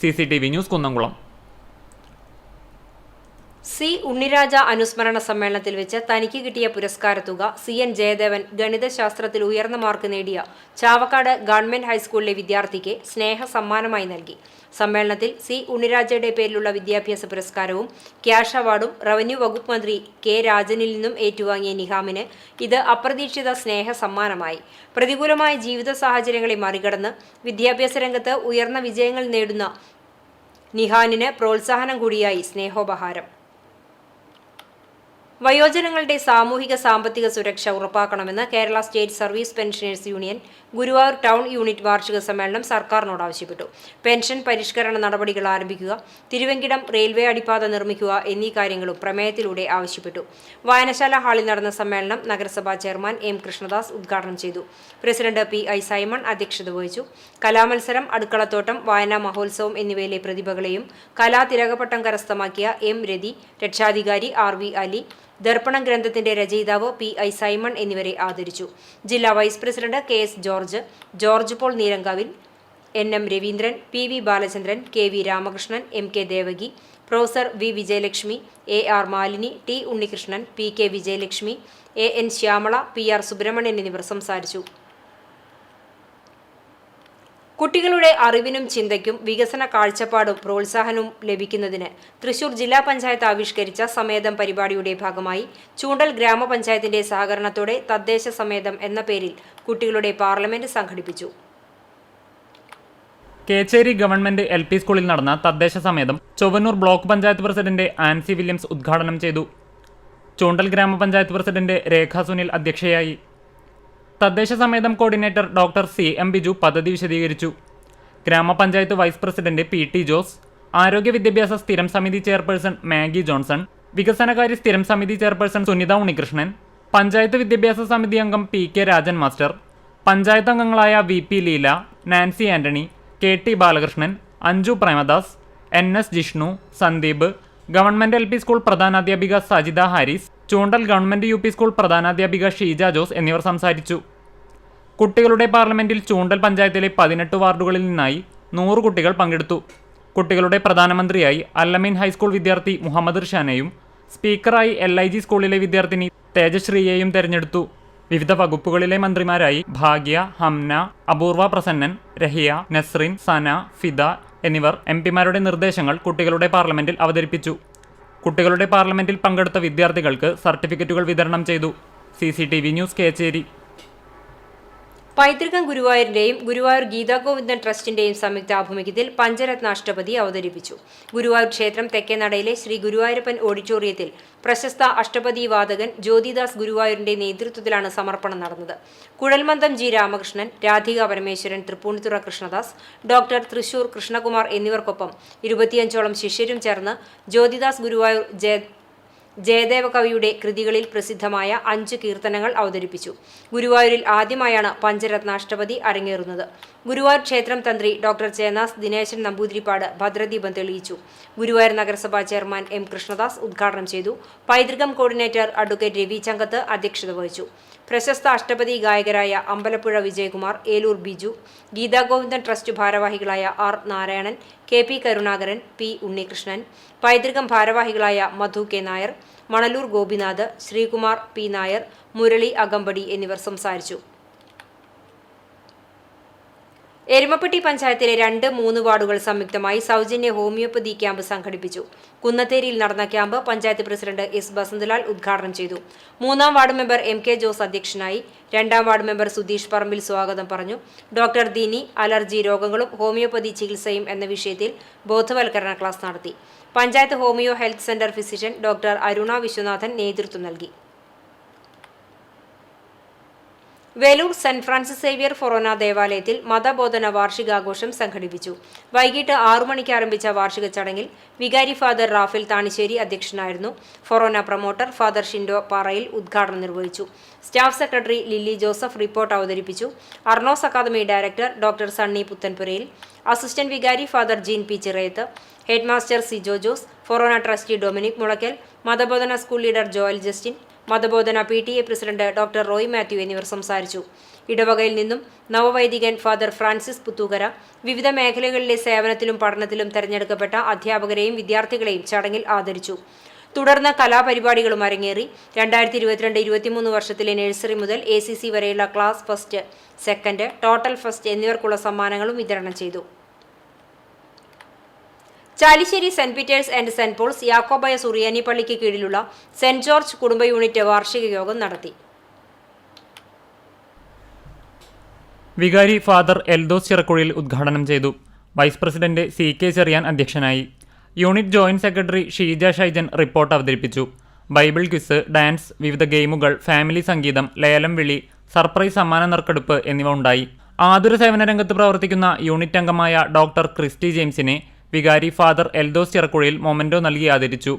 CCTV news Kunnamkulam. C Unniraja അനുസ്മരണ സമ്മേളനത്തിൽ വെച്ച് തനിക്ക് കിട്ടിയ പുരസ്കാര തുക CN ജയദേവൻ ഗണിതശാസ്ത്രത്തിൽ ഉയർന്ന മാർക്ക് നേടിയ ചാവക്കാട് ഗവൺമെന്റ് ഹൈസ്കൂളിലെ വിദ്യാർത്ഥിക്ക് സ്നേഹ സമ്മാനമായി നൽകി. സമ്മേളനത്തിൽ C ഉണ്ണിരാജയുടെ പേരിലുള്ള വിദ്യാഭ്യാസ പുരസ്കാരവും ക്യാഷ് അവാർഡും റവന്യൂ വകുപ്പ് മന്ത്രി K രാജനിൽ നിന്നും ഏറ്റുവാങ്ങിയ നിഹാമിന് ഇത് അപ്രതീക്ഷിത സ്നേഹ സമ്മാനമായി. പ്രതികൂലമായ ജീവിത സാഹചര്യങ്ങളെ മറികടന്ന് വിദ്യാഭ്യാസ രംഗത്ത് ഉയർന്ന വിജയങ്ങൾ നേടുന്ന നിഹാനിന് പ്രോത്സാഹനം കൂടിയായി സ്നേഹോപഹാരം. വയോജനങ്ങളുടെ സാമൂഹിക സാമ്പത്തിക സുരക്ഷ ഉറപ്പാക്കണമെന്ന് Kerala state service pensioners union Guruvayur town unit വാർഷിക സമ്മേളനം സർക്കാരിനോട് ആവശ്യപ്പെട്ടു. പെൻഷൻ പരിഷ്കരണ നടപടികൾ ആരംഭിക്കുക, തിരുവെങ്കിടം റെയിൽവേ അടിപ്പാത നിർമ്മിക്കുക എന്നീ കാര്യങ്ങളും പ്രമേയത്തിലൂടെ ആവശ്യപ്പെട്ടു. വായനശാല ഹാളിൽ നടന്ന സമ്മേളനം നഗരസഭാ ചെയർമാൻ M കൃഷ്ണദാസ് ഉദ്ഘാടനം ചെയ്തു. പ്രസിഡന്റ് PI സൈമൺ അധ്യക്ഷത വഹിച്ചു. കലാമത്സരം, അടുക്കളത്തോട്ടം, വായനാ മഹോത്സവം എന്നിവയിലെ പ്രതിഭകളെയും കലാതിലകപട്ടം കരസ്ഥമാക്കിയ M രതി, രക്ഷാധികാരി RV അലി, ദർപ്പണം ഗ്രന്ഥത്തിന്റെ രചയിതാവ് PI സൈമൺ എന്നിവരെ ആദരിച്ചു. ജില്ലാ vice president KS George Paul Neerankavil, NM Raveendran, PV Balachandran, KV Ramakrishnan, MK Devaki, professor V Vijayalakshmi, AR Malini, T Unnikrishnan, PK Vijayalakshmi, AN Shyamala, PR Subramanian എന്നിവർ സംസാരിച്ചു. കുട്ടികളുടെ അറിവിനും ചിന്തയ്ക്കും വികസന കാഴ്ചപ്പാടും പ്രോത്സാഹനവും ലഭിക്കുന്നതിന് തൃശൂർ ജില്ലാ പഞ്ചായത്ത് ആവിഷ്കരിച്ച സമേതം പരിപാടിയുടെ ഭാഗമായി ചൂണ്ടൽ ഗ്രാമപഞ്ചായത്തിന്റെ സഹകരണത്തോടെ തദ്ദേശ സമേതം എന്ന പേരിൽ കുട്ടികളുടെ പാർലമെന്റ് സംഘടിപ്പിച്ചു. കേച്ചേരി ഗവൺമെന്റ് LP സ്കൂളിൽ നടന്ന തദ്ദേശ സമേതം ചൊവ്വന്നൂർ ബ്ലോക്ക് പഞ്ചായത്ത് പ്രസിഡന്റ് ആൻസി വില്യംസ് ഉദ്ഘാടനം ചെയ്തു. ചൂണ്ടൽ ഗ്രാമപഞ്ചായത്ത് പ്രസിഡന്റ് രേഖ സുനിൽ അധ്യക്ഷയായി. തദ്ദേശ സമേതം കോർഡിനേറ്റർ ഡോക്ടർ CM ബിജു പദ്ധതി വിശദീകരിച്ചു. ഗ്രാമപഞ്ചായത്ത് വൈസ് പ്രസിഡന്റ് PT ജോസ്, ആരോഗ്യ വിദ്യാഭ്യാസ സ്ഥിരം സമിതി ചെയർപേഴ്സൺ മാഗി ജോൺസൺ, വികസനകാര്യ സ്ഥിരം സമിതി ചെയർപേഴ്സൺ സുനിത ഉണ്ണികൃഷ്ണൻ, പഞ്ചായത്ത് വിദ്യാഭ്യാസ സമിതി അംഗം PK രാജൻ മാസ്റ്റർ, പഞ്ചായത്ത് അംഗങ്ങളായ VP Leela, Nancy Antony, KT Balakrishnan, Anju Premadas, NS Jishnu, Sandeep, government LP school പ്രധാനാധ്യാപിക Sajitha Harris, Choondal government UP school പ്രധാനാധ്യാപിക ഷീജ ജോസ് എന്നിവർ സംസാരിച്ചു. കുട്ടികളുടെ പാർലമെന്റിൽ ചൂണ്ടൽ പഞ്ചായത്തിലെ 18 വാർഡുകളിൽ നിന്നായി 100 കുട്ടികൾ പങ്കെടുത്തു. കുട്ടികളുടെ പ്രധാനമന്ത്രിയായി അല്ലമീൻ ഹൈസ്കൂൾ വിദ്യാർത്ഥി മുഹമ്മദ് ഇർഷാനെയും സ്പീക്കറായി LIG സ്കൂളിലെ വിദ്യാർത്ഥിനി തേജശ്രീയെയും തെരഞ്ഞെടുത്തു. വിവിധ വകുപ്പുകളിലെ മന്ത്രിമാരായി ഭാഗ്യ, ഹംന, അപൂർവ പ്രസന്നൻ, രഹിയ, നസ്രിൻ, സന, ഫിദ എന്നിവർ MP-മാരുടെ നിർദ്ദേശങ്ങൾ കുട്ടികളുടെ പാർലമെന്റിൽ അവതരിപ്പിച്ചു. കുട്ടികളുടെ പാർലമെന്റിൽ പങ്കെടുത്ത വിദ്യാർത്ഥികൾക്ക് സർട്ടിഫിക്കറ്റുകൾ വിതരണം ചെയ്തു. CCTV news Kechery. പൈതൃകം ഗുരുവായൂരിന്റെയും ഗുരുവായൂർ ഗീതാഗോവിന്ദൻ ട്രസ്റ്റിന്റെയും സംയുക്താഭിമുഖ്യത്തിൽ പഞ്ചരത്ന അഷ്ടപതി അവതരിപ്പിച്ചു. ഗുരുവായൂർ ക്ഷേത്രം തെക്കേനടയിലെ ശ്രീ ഗുരുവായൂരപ്പൻ ഓഡിറ്റോറിയത്തിൽ പ്രശസ്ത അഷ്ടപതി വാദകൻ ജ്യോതിദാസ് ഗുരുവായൂരിന്റെ നേതൃത്വത്തിലാണ് സമർപ്പണം നടന്നത്. കുഴൽമന്ദം ജി രാമകൃഷ്ണൻ, രാധിക പരമേശ്വരൻ, തൃപ്പൂണിത്തുറ കൃഷ്ണദാസ്, ഡോക്ടർ തൃശൂർ കൃഷ്ണകുമാർ എന്നിവർക്കൊപ്പം 25ഓളം ശിഷ്യരും ചേർന്ന് ജ്യോതിദാസ് ഗുരുവായൂർ ജയദേവ കവിയുടെ കൃതികളിൽ പ്രസിദ്ധമായ 5 കീർത്തനങ്ങൾ അവതരിപ്പിച്ചു. ഗുരുവായൂരിൽ ആദ്യമായാണ് പഞ്ചരത്നാഷ്ടപതി അരങ്ങേറുന്നത്. ഗുരുവായൂർ ക്ഷേത്രം തന്ത്രി ഡോക്ടർ ചേനാസ് ദിനേശൻ നമ്പൂതിരിപ്പാട് ഭദ്രദീപം തെളിയിച്ചു. ഗുരുവായൂർ നഗരസഭാ ചെയർമാൻ എം കൃഷ്ണദാസ് ഉദ്ഘാടനം ചെയ്തു. പൈതൃകം കോർഡിനേറ്റർ അഡ്വക്കേറ്റ് രവി ചങ്കത്ത് അധ്യക്ഷത വഹിച്ചു. പ്രശസ്ത അഷ്ടപതി ഗായകരായ അമ്പലപ്പുഴ വിജയകുമാർ, ഏലൂർ ബിജു, ഗീതാഗോവിന്ദൻ ട്രസ്റ്റ് ഭാരവാഹികളായ R Narayanan, K P Karunakaran, P Unnikrishnan, പൈതൃകം ഭാരവാഹികളായ മധു കെ നായർ, മണലൂർ ഗോപിനാഥ്, ശ്രീകുമാർ പി നായർ, മുരളി അകമ്പടി എന്നിവർ സംസാരിച്ചു. എരുമപ്പെട്ടി പഞ്ചായത്തിലെ 2, 3 വാർഡുകൾ സംയുക്തമായി സൗജന്യ ഹോമിയോപ്പതി ക്യാമ്പ് സംഘടിപ്പിച്ചു. കുന്നത്തേരിയിൽ നടന്ന camp panchayat president S Basanthalal ഉദ്ഘാടനം ചെയ്തു. 3ാം ward member M K Jose അധ്യക്ഷനായി. 2ാം വാർഡ് മെമ്പർ സുധീഷ് പറമ്പിൽ സ്വാഗതം പറഞ്ഞു. ഡോക്ടർ ദിനി അലർജി രോഗങ്ങളും ഹോമിയോപ്പതി ചികിത്സയും എന്ന വിഷയത്തിൽ ബോധവൽക്കരണ ക്ലാസ് നടത്തി. Panchayat homeo health centre physician doctor Aruna Viswanathan നേതൃത്വം നൽകി. വേലൂർ സെന്റ് ഫ്രാൻസിസ് സേവ്യർ ഫൊറോന ദേവാലയത്തിൽ മതബോധന വാർഷികാഘോഷം സംഘടിപ്പിച്ചു. വൈകിട്ട് 6 മണിക്ക് ആരംഭിച്ച വാർഷിക ചടങ്ങിൽ വികാരി ഫാദർ റാഫേൽ താണിശ്ശേരി അധ്യക്ഷനായിരുന്നു. ഫൊറോന പ്രൊമോട്ടർ ഫാദർ ഷിൻഡോ പാറയിൽ ഉദ്ഘാടനം നിർവഹിച്ചു. Staff secretary Lilly Joseph report അവതരിപ്പിച്ചു. Arnos academy director doctor Sunny Puthenpurayil, assistant വികാരി father Jeen P Chirayath, headmaster Sijo Jose, ഫൊറോന ട്രസ്റ്റി ഡൊമിനിക് മുളയ്ക്കൽ, മതബോധന സ്കൂൾ ലീഡർ ജോയൽ ജസ്റ്റിൻ, മതബോധന PTA president doctor Roy Mathew എന്നിവർ സംസാരിച്ചു. ഇടവകയിൽ നിന്നും നവവൈദികൻ ഫാദർ ഫ്രാൻസിസ് പുത്തൂകര, വിവിധ മേഖലകളിലെ സേവനത്തിലും പഠനത്തിലും തെരഞ്ഞെടുക്കപ്പെട്ട അധ്യാപകരെയും വിദ്യാർത്ഥികളെയും ചടങ്ങിൽ ആദരിച്ചു. തുടർന്ന് കലാപരിപാടികളും അരങ്ങേറി. 2022-23 വർഷത്തിലെ നഴ്സറി മുതൽ ACC വരെയുള്ള class first, second, total first എന്നിവർക്കുള്ള സമ്മാനങ്ങളും വിതരണം ചെയ്തു. Chalissery saint Peters and saint Pauls യാക്കോബായ സുറിയാനി പള്ളിക്ക് കീഴിലുള്ള സെന്റ് ജോർജ് കുടുംബ യൂണിറ്റ് വാർഷിക യോഗം നടത്തി. വികാരി ഫാദർ എൽദോസ് ചിറക്കുഴിയിൽ ഉദ്ഘാടനം ചെയ്തു. വൈസ് പ്രസിഡന്റ് CK ചെറിയാൻ അധ്യക്ഷനായി. Unit joint secretary Sheeja Shaijan report അവതരിപ്പിച്ചു. ബൈബിൾ ക്വിസ്, ഡാൻസ്, വിവിധ ഗെയിമുകൾ, ഫാമിലി സംഗീതം, ലേലം വിളി, സർപ്രൈസ് സമ്മാന നറുക്കെടുപ്പ് എന്നിവ ഉണ്ടായി. ആതുര സേവന രംഗത്ത് പ്രവർത്തിക്കുന്ന യൂണിറ്റ് അംഗമായ ഡോക്ടർ ക്രിസ്റ്റി ജെയിംസിനെ വികാരി ഫാദർ എൽദോസ് ചിറക്കുഴിയിൽ മൊമെന്റോ നൽകി ആദരിച്ചു.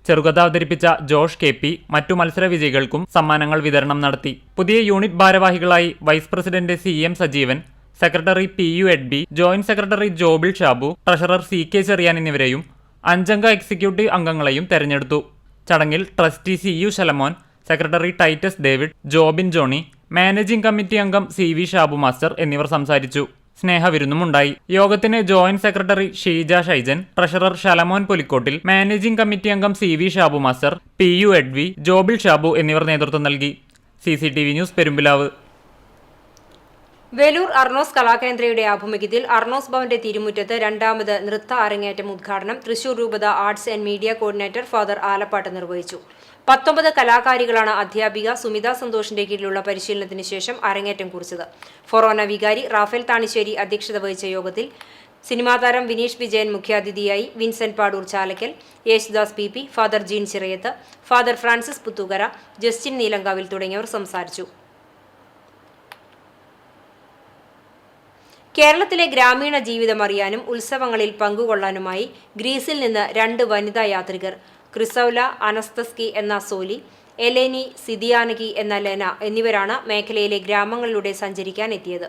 ചെറുകഥ അവതരിപ്പിച്ച ജോഷ് KP മറ്റു മത്സര വിജയികൾക്കും സമ്മാനങ്ങൾ വിതരണം നടത്തി. പുതിയ യൂണിറ്റ് ഭാരവാഹികളായി vice president CM Sajeevan, secretary PU എഡ്ബി, joint secretary Jobil Shabu, treasurer CK Cherian എന്നിവരെയും 5 അംഗ എക്സിക്യൂട്ടീവ് അംഗങ്ങളെയും തെരഞ്ഞെടുത്തു. ചടങ്ങിൽ trustee CU Shalamon, secretary Titus David, Jobin Johnny, managing committee അംഗം CV ഷാബു മാസ്റ്റർ എന്നിവർ സംസാരിച്ചു. സ്നേഹവിരുന്നുമുണ്ടായി. യോഗത്തിന് joint secretary Sheeja Shaijan, treasurer Shalamon Pulikottil, managing committee അംഗം CV ഷാബു മാസ്റ്റർ, PU എഡ്വി, ജോബിൾ ഷാബു എന്നിവർ നേതൃത്വം നൽകി. CCTV news Perumpilavu. വേലൂർ അർണോസ് കലാകേന്ദ്രയുടെ ആഭിമുഖ്യത്തിൽ അർണോസ് ഭവന്റെ തിരുമുറ്റത്ത് 2ാമത് നൃത്ത അരങ്ങേറ്റം ഉദ്ഘാടനം തൃശൂർ രൂപത arts and media coordinator father Alappatt നിർവഹിച്ചു. 19 കലാകാരികളാണ് അധ്യാപിക സുമിത സന്തോഷിന്റെ കീഴിലുള്ള പരിശീലനത്തിന് ശേഷം അരങ്ങേറ്റം കുറിച്ചത്. ഫൊറോന വികാരി റാഫേൽ താണിശ്ശേരി അധ്യക്ഷത വഹിച്ച യോഗത്തിൽ സിനിമാ താരം വിനീഷ് വിജയൻ മുഖ്യാതിഥിയായി, Vincent Padoor Chalakkal, Yesudas PP, father Jean Chirayath, father Francis Puthukara, Justin Neelankavil തുടങ്ങിയവർ സംസാരിച്ചു. കേരളത്തിലെ ഗ്രാമീണ ജീവിതം അറിയാനും ഉത്സവങ്ങളിൽ പങ്കുകൊള്ളാനുമായി ഗ്രീസിൽ നിന്ന് 2 വനിതാ യാത്രികർ, ക്രിസൗല അനസ്തസ്കി എന്ന സോലി, എലേനി സിദിയാനകി എന്ന ലെന എന്നിവരാണ് മേഖലയിലെ ഗ്രാമങ്ങളിലൂടെ സഞ്ചരിക്കാൻ എത്തിയത്.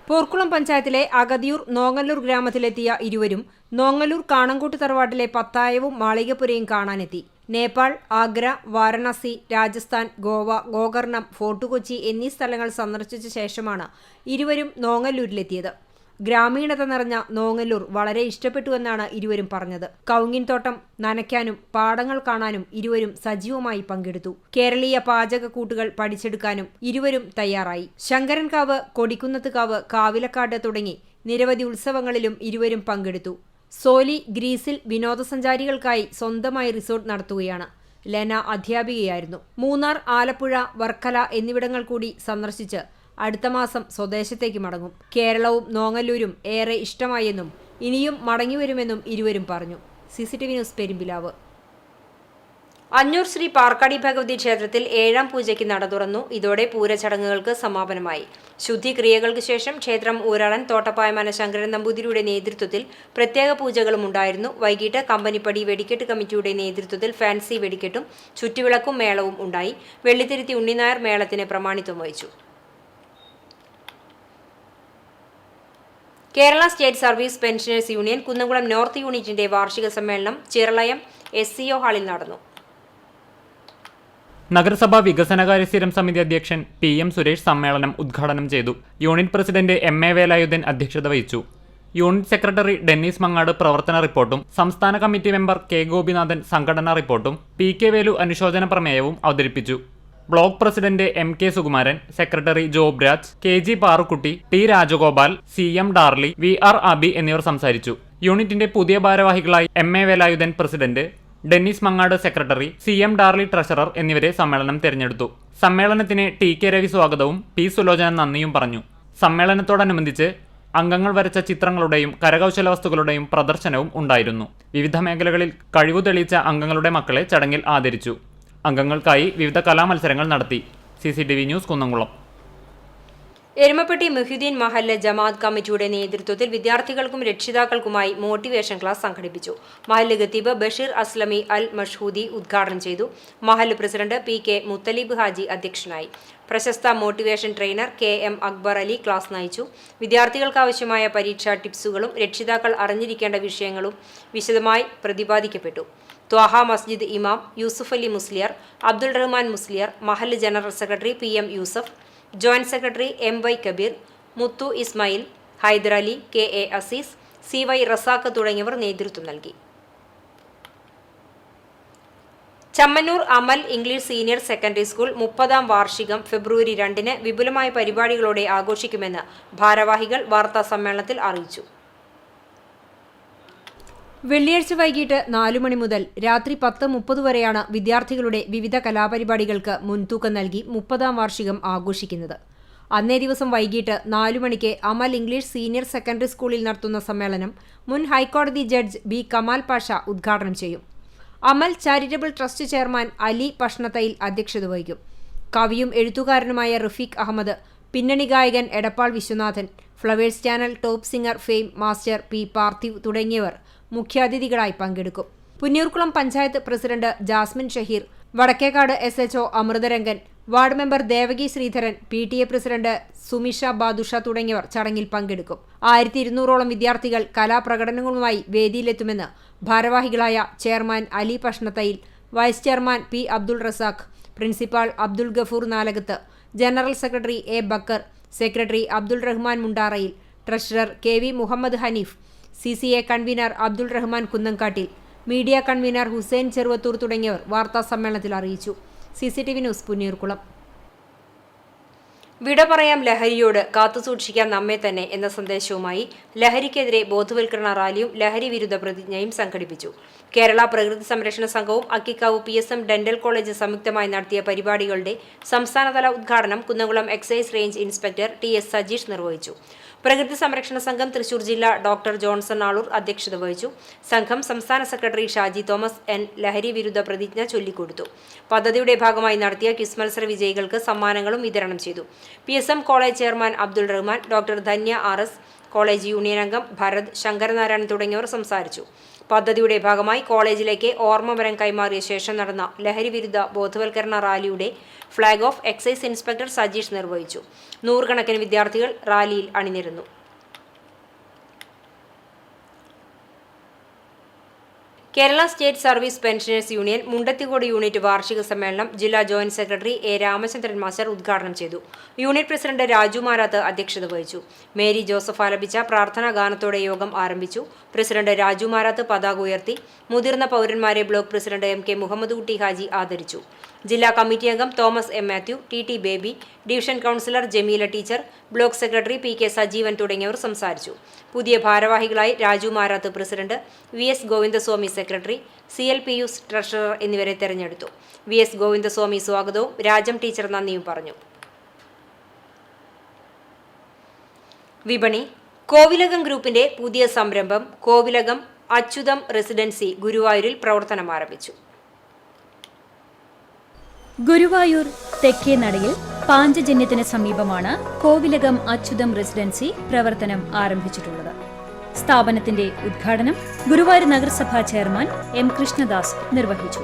പോർക്കുളം പഞ്ചായത്തിലെ അഗതിയൂർ നോങ്ങല്ലൂർ ഗ്രാമത്തിലെത്തിയ ഇരുവരും നോങ്ങല്ലൂർ കാണങ്കോട്ട് തറവാട്ടിലെ പത്തായവും മാളികപ്പുരയും കാണാനെത്തി. നേപ്പാൾ, ആഗ്ര, വാരണാസി, രാജസ്ഥാൻ, ഗോവ, ഗോകർണം, ഫോർട്ട് കൊച്ചി എന്നീ സ്ഥലങ്ങൾ സന്ദർശിച്ച ശേഷമാണ് ഇരുവരും നോങ്ങല്ലൂരിലെത്തിയത്. ഗ്രാമീണത നിറഞ്ഞ നോങ്ങല്ലൂർ വളരെ ഇഷ്ടപ്പെട്ടുവെന്നാണ് ഇരുവരും പറഞ്ഞത്. കൗങ്ങിൻതോട്ടം നനയ്ക്കാനും പാടങ്ങൾ കാണാനും ഇരുവരും സജീവമായി പങ്കെടുത്തു. കേരളീയ പാചകക്കൂട്ടുകൾ പഠിച്ചെടുക്കാനും ഇരുവരും തയ്യാറായി. ശങ്കരൻകാവ്, കൊടിക്കുന്നത്തുകാവ്, കാവിലക്കാട് തുടങ്ങി നിരവധി ഉത്സവങ്ങളിലും ഇരുവരും പങ്കെടുത്തു. സോലി ഗ്രീസിൽ വിനോദസഞ്ചാരികൾക്കായി സ്വന്തമായി റിസോർട്ട് നടത്തുകയാണ്. ലെന അധ്യാപികയായിരുന്നു. മൂന്നാർ, ആലപ്പുഴ, വർക്കല എന്നിവിടങ്ങൾ കൂടി സന്ദർശിച്ച് അടുത്ത മാസം സ്വദേശത്തേക്ക് മടങ്ങും. കേരളവും നോങ്ങല്ലൂരും ഏറെ ഇഷ്ടമായെന്നും ഇനിയും മടങ്ങിവരുമെന്നും ഇരുവരും പറഞ്ഞു. CCTV news Perumpilavu. അഞ്ഞൂർ ശ്രീ പാർക്കാടി ഭഗവതി ക്ഷേത്രത്തിൽ 7ാം പൂജയ്ക്ക് നട തുറന്നു. ഇതോടെ പൂരചടങ്ങുകൾക്ക് സമാപനമായി. ശുദ്ധിക്രിയകൾക്ക് ശേഷം ക്ഷേത്രം ഊരാളൻ തോട്ടപ്പായമന ശങ്കരൻ നമ്പൂതിരിയുടെ നേതൃത്വത്തിൽ പ്രത്യേക പൂജകളും ഉണ്ടായിരുന്നു. വൈകിട്ട് കമ്പനിപ്പടി വെടിക്കെട്ട് കമ്മിറ്റിയുടെ നേതൃത്വത്തിൽ ഫാൻസി വെടിക്കെട്ടും ചുറ്റുവിളക്കും മേളവും ഉണ്ടായി. വെള്ളിത്തിരുത്തി ഉണ്ണിനായർ മേളത്തിന് പ്രമാണിത്വം വഹിച്ചു. Kerala state service pensioners union Kunnamkulam north യൂണിറ്റിന്റെ വാർഷിക സമ്മേളനം ചിറളയം SCO ഹാളിൽ നടന്നു. നഗരസഭാ വികസനകാര്യ സ്ഥിരം സമിതി അധ്യക്ഷൻ PM സുരേഷ് സമ്മേളനം ഉദ്ഘാടനം ചെയ്തു. യൂണിറ്റ് പ്രസിഡന്റ് MA വേലായുധൻ അധ്യക്ഷത വഹിച്ചു. യൂണിറ്റ് സെക്രട്ടറി ഡെന്നീസ് മങ്ങാട് പ്രവർത്തന റിപ്പോർട്ടും സംസ്ഥാന കമ്മിറ്റി മെമ്പർ K ഗോപിനാഥൻ സംഘടനാ റിപ്പോർട്ടും PK വേലു അനുശോചന പ്രമേയവും അവതരിപ്പിച്ചു. Block president MK Sukumaran, secretary job Raj, KG Parukutty, T Rajagopal, CM Darly, VR Abi എന്നിവർ സംസാരിച്ചു. യൂണിറ്റിന്റെ പുതിയ ഭാരവാഹികളായി MA Velayudhan president, Dennis Mangad secretary, CM Darly treasurer എന്നിവരെ സമ്മേളനം തെരഞ്ഞെടുത്തു. സമ്മേളനത്തിന് TK രവി സ്വാഗതവും P സുലോചന നന്ദിയും പറഞ്ഞു. സമ്മേളനത്തോടനുബന്ധിച്ച് അംഗങ്ങൾ വരച്ച ചിത്രങ്ങളുടെയും കരകൗശല വസ്തുക്കളുടെയും പ്രദർശനവും ഉണ്ടായിരുന്നു. വിവിധ മേഖലകളിൽ കഴിവു തെളിയിച്ച അംഗങ്ങളുടെ മക്കളെ ചടങ്ങിൽ ആദരിച്ചു. അംഗങ്ങൾക്കായി വിവിധ കലാമത്സരങ്ങൾ നടത്തി. CCTV news Kunnamkulam. എരുമപ്പെട്ടി മുഹ്യുദ്ദീൻ മഹല്ല് ജമാഅത്ത് കമ്മിറ്റിയുടെ നേതൃത്വത്തിൽ വിദ്യാർത്ഥികൾക്കും രക്ഷിതാക്കൾക്കുമായി മോട്ടിവേഷൻ ക്ലാസ് സംഘടിപ്പിച്ചു. മഹല്ല് ഖത്തീബ് ബഷീർ അസ്ലമി അൽ മഷ്ഹൂദി ഉദ്ഘാടനം ചെയ്തു. മഹല്ല് പ്രസിഡന്റ് PK മുത്തലീബ് ഹാജി അധ്യക്ഷനായി. പ്രശസ്ത motivation trainer KM Akbar Ali class നയിച്ചു. വിദ്യാർത്ഥികൾക്ക് ആവശ്യമായ പരീക്ഷാ ടിപ്സുകളും രക്ഷിതാക്കൾ അറിഞ്ഞിരിക്കേണ്ട വിഷയങ്ങളും വിശദമായി പ്രതിപാദിക്കപ്പെട്ടു. ത്വാഹ മസ്ജിദ് ഇമാം യൂസുഫ് അലി മുസ്ലിയാർ, അബ്ദുൾ റഹ്മാൻ മുസ്ലിയാർ, മഹല്ല് general secretary PM Yusuf, joint secretary MY Kabeer, Muthu Ismail, Haider Ali, KA Azeez, CY Razak തുടങ്ങിയവർ നേതൃത്വം നൽകി. Chammannur Amal English senior secondary school 30ാം വാർഷികം ഫെബ്രുവരി 2-ന് വിപുലമായ പരിപാടികളോടെ ആഘോഷിക്കുമെന്ന് ഭാരവാഹികൾ വാർത്താ സമ്മേളനത്തിൽ അറിയിച്ചു. വെള്ളിയാഴ്ച വൈകിട്ട് 4 മണി മുതൽ രാത്രി 10:30 വരെയാണ് വിദ്യാർത്ഥികളുടെ വിവിധ കലാപരിപാടികൾക്ക് മുൻതൂക്കം നൽകി 30ാം വാർഷികം ആഘോഷിക്കുന്നത്. അന്നേ ദിവസം വൈകിട്ട് 4 മണിക്ക് അമൽ ഇംഗ്ലീഷ് സീനിയർ സെക്കൻഡറി സ്കൂളിൽ നടത്തുന്ന സമ്മേളനം മുൻ ഹൈക്കോടതി ജഡ്ജ് B കമാൽ പാഷ ഉദ്ഘാടനം ചെയ്യും. Amal charitable trust chairman Ali Pashnathayil അധ്യക്ഷത വഹിക്കും. കവിയും എഴുത്തുകാരനുമായ റഫീഖ് അഹമ്മദ്, പിന്നണി ഗായകൻ Edappal Viswanathan, Flowers channel top singer fame master P Parthiv തുടങ്ങിയവർ മുഖ്യാതിഥികളായി പങ്കെടുക്കും. Punnoorkulam panchayat president Jasmine Shaheer, Vadakkekad SHO Amritharangan, ward member Devaki Sreedharan, PTA president Sumisha Badusha തുടങ്ങിയവർ ചടങ്ങിൽ പങ്കെടുക്കും. 1200ഓളം വിദ്യാർത്ഥികൾ കലാപ്രകടനങ്ങളുമായി വേദിയിലെത്തുമെന്ന് ഭാരവാഹികളായ chairman Ali Pashnathayil, vice chairman P Abdul Razak, principal Abdul Gafoor Nalakath, general secretary A Backer, secretary Abdul Rahman Mundarayil, treasurer KV Muhammed Haneef, CCA convener Abdul Rahman Kunnamkattil, media convener Hussain Cheruvathur തുടങ്ങിയവർ വാർത്താ സമ്മേളനത്തിൽ അറിയിച്ചു. CCTV news Punnoorkulam. വിട പറയാം ലഹരിയോട്, കാത്തുസൂക്ഷിക്കാം നമ്മെ തന്നെ എന്ന സന്ദേശവുമായി ലഹരിക്കെതിരെ ബോധവൽക്കരണ റാലിയും ലഹരി വിരുദ്ധ പ്രതിജ്ഞയും സംഘടിപ്പിച്ചു. കേരള പ്രകൃതി സംരക്ഷണ സംഘവും അക്കിക്കാവ് PSM ഡെന്റൽ കോളേജ് സംയുക്തമായി നടത്തിയ പരിപാടികളുടെ സംസ്ഥാനതല ഉദ്ഘാടനം Kunnamkulam excise range inspector TS Sajeesh നിർവഹിച്ചു. പ്രകൃതി സംരക്ഷണ സംഘം തൃശൂർ ജില്ലാ ഡോക്ടർ ജോൺസൺ ആളൂർ അധ്യക്ഷത വഹിച്ചു. സംഘം സംസ്ഥാന സെക്രട്ടറി ഷാജി തോമസ് N ലഹരി വിരുദ്ധ പ്രതിജ്ഞ ചൊല്ലിക്കൊടുത്തു. പദ്ധതിയുടെ ഭാഗമായി നടത്തിയ ക്വിസ് മത്സര വിജയികൾക്ക് സമ്മാനങ്ങളും വിതരണം ചെയ്തു. PSM college chairman Abdul Rahman, doctor Dhanya RS, college union അംഗം ഭരത്, ശങ്കരനാരായണൻ തുടങ്ങിയവർ സംസാരിച്ചു. പദ്ധതിയുടെ ഭാഗമായി കോളേജിലേക്ക് ഓർമ്മമരം കൈമാറിയ ശേഷം നടന്ന ലഹരി വിരുദ്ധ ബോധവൽക്കരണ റാലിയുടെ flag off excise inspector Sajeesh നിർവഹിച്ചു. 100 കണക്കിന് വിദ്യാർത്ഥികൾ റാലിയിൽ അണിനിരന്നു. Kerala state service pensioners union Mundathikode unit വാർഷിക സമ്മേളനം ജില്ലാ joint secretary A Ramachandran master ഉദ്ഘാടനം ചെയ്തു. യൂണിറ്റ് പ്രസിഡന്റ് രാജു മാരാത്ത് അധ്യക്ഷത വഹിച്ചു. മേരി ജോസഫ് ആലപിച്ച പ്രാർത്ഥനാ ഗാനത്തോടെ യോഗം ആരംഭിച്ചു. പ്രസിഡന്റ് രാജു മാരാത്ത് പതാക ഉയർത്തി. മുതിർന്ന പൗരന്മാരെ ബ്ലോക്ക് പ്രസിഡന്റ് MK മുഹമ്മദ് കുട്ടി ഹാജി ആദരിച്ചു. ജില്ലാ കമ്മിറ്റി അംഗം Thomas M Mathew, TT Baby, division councillor Jameela teacher, block secretary PK Sajeevan തുടങ്ങിയവർ സംസാരിച്ചു. പുതിയ ഭാരവാഹികളായി Raju Marath president, VS Govindaswamy secretary, CL Pius treasurer എന്നിവരെ തെരഞ്ഞെടുത്തു. VS ഗോവിന്ദസ്വാമി സ്വാഗതവും രാജം ടീച്ചർ നന്ദിയും പറഞ്ഞു. വിപണി. കോവിലകം ഗ്രൂപ്പിന്റെ പുതിയ സംരംഭം കോവിലകം അച്യുതം റെസിഡൻസി ഗുരുവായൂരിൽ പ്രവർത്തനം ആരംഭിച്ചു. ഗുരുവായൂർ തെക്കേ നടയിൽ പാഞ്ചജന്യത്തിന് സമീപമാണ് കോവിലകം അച്യുതം റെസിഡൻസി പ്രവർത്തനം ആരംഭിച്ചിട്ടുള്ളത്. സ്ഥാപനത്തിന്റെ ഉദ്ഘാടനം ഗുരുവായൂർ നഗരസഭാ ചെയർമാൻ M. കൃഷ്ണദാസ് നിർവഹിച്ചു.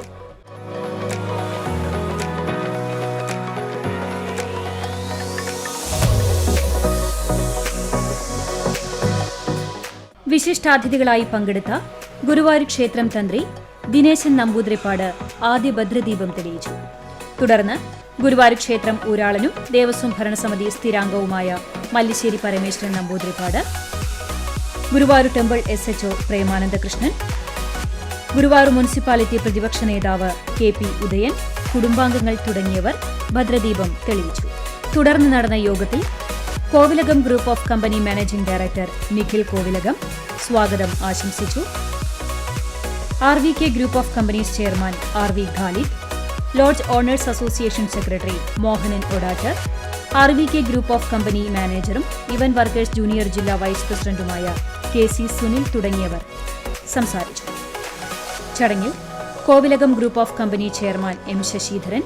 വിശിഷ്ടാതിഥികളായി പങ്കെടുത്ത ഗുരുവായൂർ ക്ഷേത്രം തന്ത്രി ദിനേശൻ നമ്പൂതിരിപ്പാട് ആദ്യ ഭദ്രദീപം തെളിയിച്ചു. തുടർന്ന് ഗുരുവായൂർ ക്ഷേത്രം ഊരാളനും ദേവസ്വം ഭരണസമിതി സ്ഥിരാംഗവുമായ Mallissery Parameswaran Namboothiripad, Guruvayur temple SHO Premanandakrishnan, Guruvayur municipality പ്രതിപക്ഷ നേതാവ് KP ഉദയൻ, കുടുംബാംഗങ്ങൾ തുടങ്ങിയവർ ഭദ്രദീപം തെളിയിച്ചു. തുടർന്ന് നടന്ന യോഗത്തിൽ Kovilakam group of company managing director Nikhil Kovilakam സ്വാഗതം ആശംസിച്ചു. RVK group of companies chairman RV Khalid, lodge owners association secretary Mohanan ഒഡാറ്റർ, RVK ഗ്രൂപ്പ് ഓഫ് കമ്പനി മാനേജറും ഇവന്റ് വർക്കേഴ്സ് ജൂനിയർ ജില്ലാ വൈസ് പ്രസിഡന്റുമായ KC സുനിൽ തുടങ്ങിയവർ സംസാരിച്ചു. ചടങ്ങിൽ Kovilakam group of company chairman M. Sasidharan,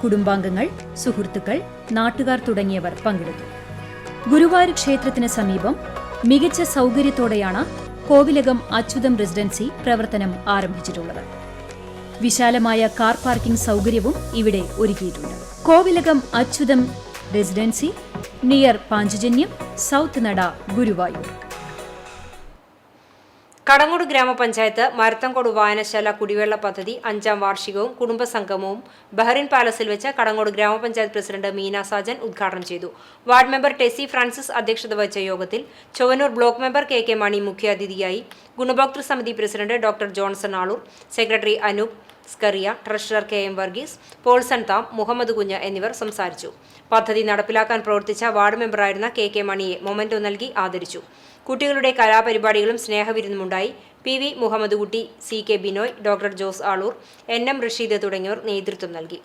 കുടുംബാംഗങ്ങൾ, സുഹൃത്തുക്കൾ, നാട്ടുകാർ തുടങ്ങിയവർ പങ്കെടുത്തു. ഗുരുവായൂർ ക്ഷേത്രത്തിന് സമീപം മികച്ച സൗകര്യത്തോടെയാണ് കോവിലകം അച്യുതം റെസിഡൻസി പ്രവർത്തനം ആരംഭിച്ചിട്ടുള്ളത്. വിശാലമായ കാർ പാർക്കിംഗ് സൗകര്യവും ഇവിടെ ഒരുക്കിയിട്ടുണ്ട്. കോവിലകം Achyutam residency, near Panchajanyam, south നട, ഗുരുവായൂർ. കടങ്ങോട് ഗ്രാമപഞ്ചായത്ത് മരത്തങ്കോട് വായനശാല കുടിവെള്ള പദ്ധതി 5ാം വാർഷികവും കുടുംബസംഗമവും ബഹ്റിൻ പാലസിൽ വെച്ച് കടങ്ങോട് ഗ്രാമപഞ്ചായത്ത് പ്രസിഡന്റ് മീന സാജൻ ഉദ്ഘാടനം ചെയ്തു. വാർഡ് മെമ്പർ ടെസി ഫ്രാൻസിസ് അധ്യക്ഷത വഹിച്ച യോഗത്തിൽ Chowwannur block member KK Mani മുഖ്യാതിഥിയായി. ഗുണഭോക്തൃ സമിതി president doctor Johnson Aloor, secretary Anoop Skaria, treasurer KM Varghese, Paulson താം, മുഹമ്മദ് കുഞ്ഞ് എന്നിവർ സംസാരിച്ചു. പദ്ധതി നടപ്പിലാക്കാൻ പ്രവർത്തിച്ച വാർഡ് മെമ്പറായിരുന്ന KK മണിയെ മൊമെന്റോ നൽകി ആദരിച്ചു. കുട്ടികളുടെ കലാപരിപാടികളും സ്നേഹവിരുന്നുമുണ്ടായി. PV Muhammad Kutty, CK Binoy, doctor Jose Aloor, NM Rasheed തുടങ്ങിയവർ നേതൃത്വം നൽകി.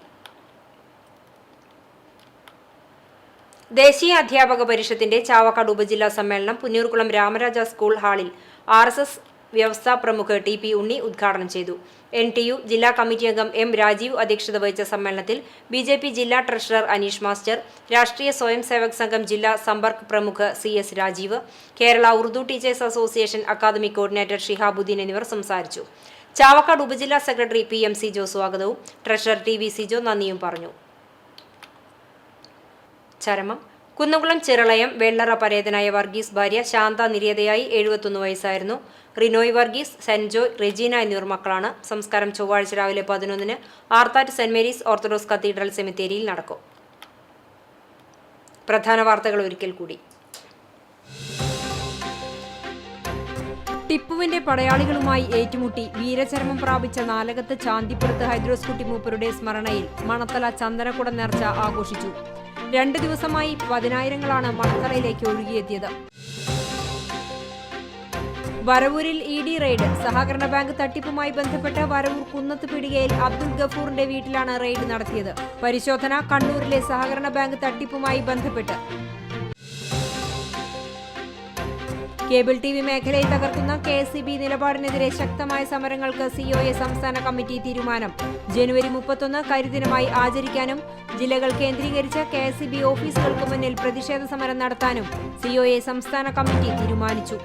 ദേശീയ അധ്യാപക പരിഷത്തിന്റെ ചാവക്കാട് ഉപജില്ലാ സമ്മേളനം പുന്നൂർകുളം രാമരാജ സ്കൂൾ ഹാളിൽ RSS വ്യവസ്ഥാ പ്രമുഖ് TP ഉണ്ണി ഉദ്ഘാടനം ചെയ്തു. NTU ജില്ലാ കമ്മിറ്റി അംഗം M. രാജീവ് അധ്യക്ഷത വഹിച്ച സമ്മേളനത്തിൽ BJP ജില്ലാ ട്രഷറർ അനീഷ് മാസ്റ്റർ, രാഷ്ട്രീയ സ്വയം സേവക് സംഘം ജില്ലാ സമ്പർക്ക് പ്രമുഖ് CS Rajeev, Kerala Urdu teachers association academic coordinator Shihabuddeen എന്നിവർ സംസാരിച്ചു. ചാവക്കാട് ഉപജില്ലാ സെക്രട്ടറി PM സിജോ സ്വാഗതവും ട്രഷറർ TV സിജോ നന്ദിയും പറഞ്ഞു. ചരമം. കുന്നംകുളം ചിറളയം വെള്ളറ പരേതനായ വർഗീസ് ഭാര്യ ശാന്ത നിര്യാതയായി 71 വയസ്സായിരുന്നു. റിനോയ് വർഗീസ്, സെൻജോയ്, റെജീന എന്നിവർ മക്കളാണ്. സംസ്കാരം ചൊവ്വാഴ്ച രാവിലെ 11-ന് Arthat saint Mary's orthodox cathedral സെമിത്തേരിയിൽ നടക്കും. പ്രധാന വാർത്തകൾ ഒരിക്കൽ കൂടി. ടിപ്പുവിന്റെ പടയാളികളുമായി ഏറ്റുമുട്ടി വീരചരമം പ്രാപിച്ച നാലകത്ത് ചാന്തിപ്പുറത്ത് ഹൈദ്രോസ് കുട്ടി മൂപ്പരുടെ സ്മരണയിൽ മണത്തല ചന്ദനക്കുട നേർച്ച ആഘോഷിച്ചു. 2 ദിവസമായി 10,000-ങ്ങളാണ് മണത്തലയിലേക്ക് ഒഴുകിയെത്തിയത്. വരവൂരിൽ ED റെയ്ഡ്. സഹകരണ ബാങ്ക് തട്ടിപ്പുമായി ബന്ധപ്പെട്ട് വരവൂർ കുന്നത്ത് പീടികയിൽ അബ്ദുൽ ഗഫൂറിന്റെ വീട്ടിലാണ് റെയ്ഡ് നടത്തിയത്. പരിശോധന കണ്ണൂരിലെ സഹകരണ ബാങ്ക് തട്ടിപ്പുമായി ബന്ധപ്പെട്ട്. കേബിൾ TV മേഖലയെ തകർക്കുന്ന KSEB നിലപാടിനെതിരെ ശക്തമായ സമരങ്ങൾക്ക് COA സംസ്ഥാന കമ്മിറ്റി തീരുമാനം. ജനുവരി 31 കരിദിനമായി ആചരിക്കാനും ജില്ലകൾ കേന്ദ്രീകരിച്ച് KSEB ഓഫീസുകൾക്ക് മുന്നിൽ പ്രതിഷേധ സമരം നടത്താനും COA സംസ്ഥാന കമ്മിറ്റി തീരുമാനിച്ചു.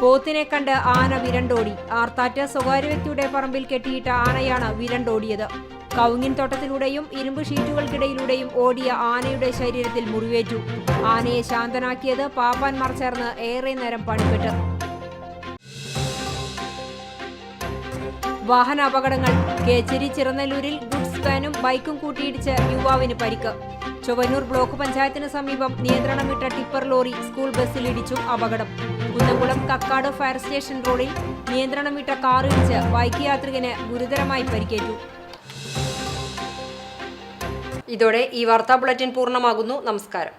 പോത്തിനെ കണ്ട് ആന വിരണ്ടോടി. ആർത്താറ്റ് സ്വകാര്യ വ്യക്തിയുടെ പറമ്പിൽ കെട്ടിയിട്ട ആനയാണ് വിരണ്ടോടിയത്. കവുങ്ങിൻ തോട്ടത്തിലൂടെയും ഇരുമ്പ് ഷീറ്റുകൾക്കിടയിലൂടെയും ഓടിയ ആനയുടെ ശരീരത്തിൽ മുറിവേറ്റു. ആനയെ ശാന്തനാക്കിയത് പാപ്പാന്മാർ ചേർന്ന് ഏറെ നേരം പണിപ്പെട്ട്. വാഹന അപകടങ്ങൾ. കേച്ചേരി ചിറനല്ലൂരിൽ ഗുഡ്സ് വാനും ബൈക്കും കൂട്ടിയിടിച്ച് യുവാവിന് പരിക്ക്. ചൊവ്വന്നൂർ ബ്ലോക്ക് പഞ്ചായത്തിന് സമീപം നിയന്ത്രണം വിട്ട ടിപ്പർ ലോറി സ്കൂൾ ബസ്സിലിടിച്ചു. അപകടം. കുന്നംകുളം കക്കാട് ഫയർ സ്റ്റേഷൻ റോഡിൽ നിയന്ത്രണം വിട്ട കാറിടിച്ച് ബൈക്ക് യാത്രികന് ഗുരുതരമായി പരിക്കേറ്റു. ഇതോടെ ഈ വാർത്താ ബുള്ളറ്റിൻ പൂർണ്ണമാകുന്നു. നമസ്കാരം.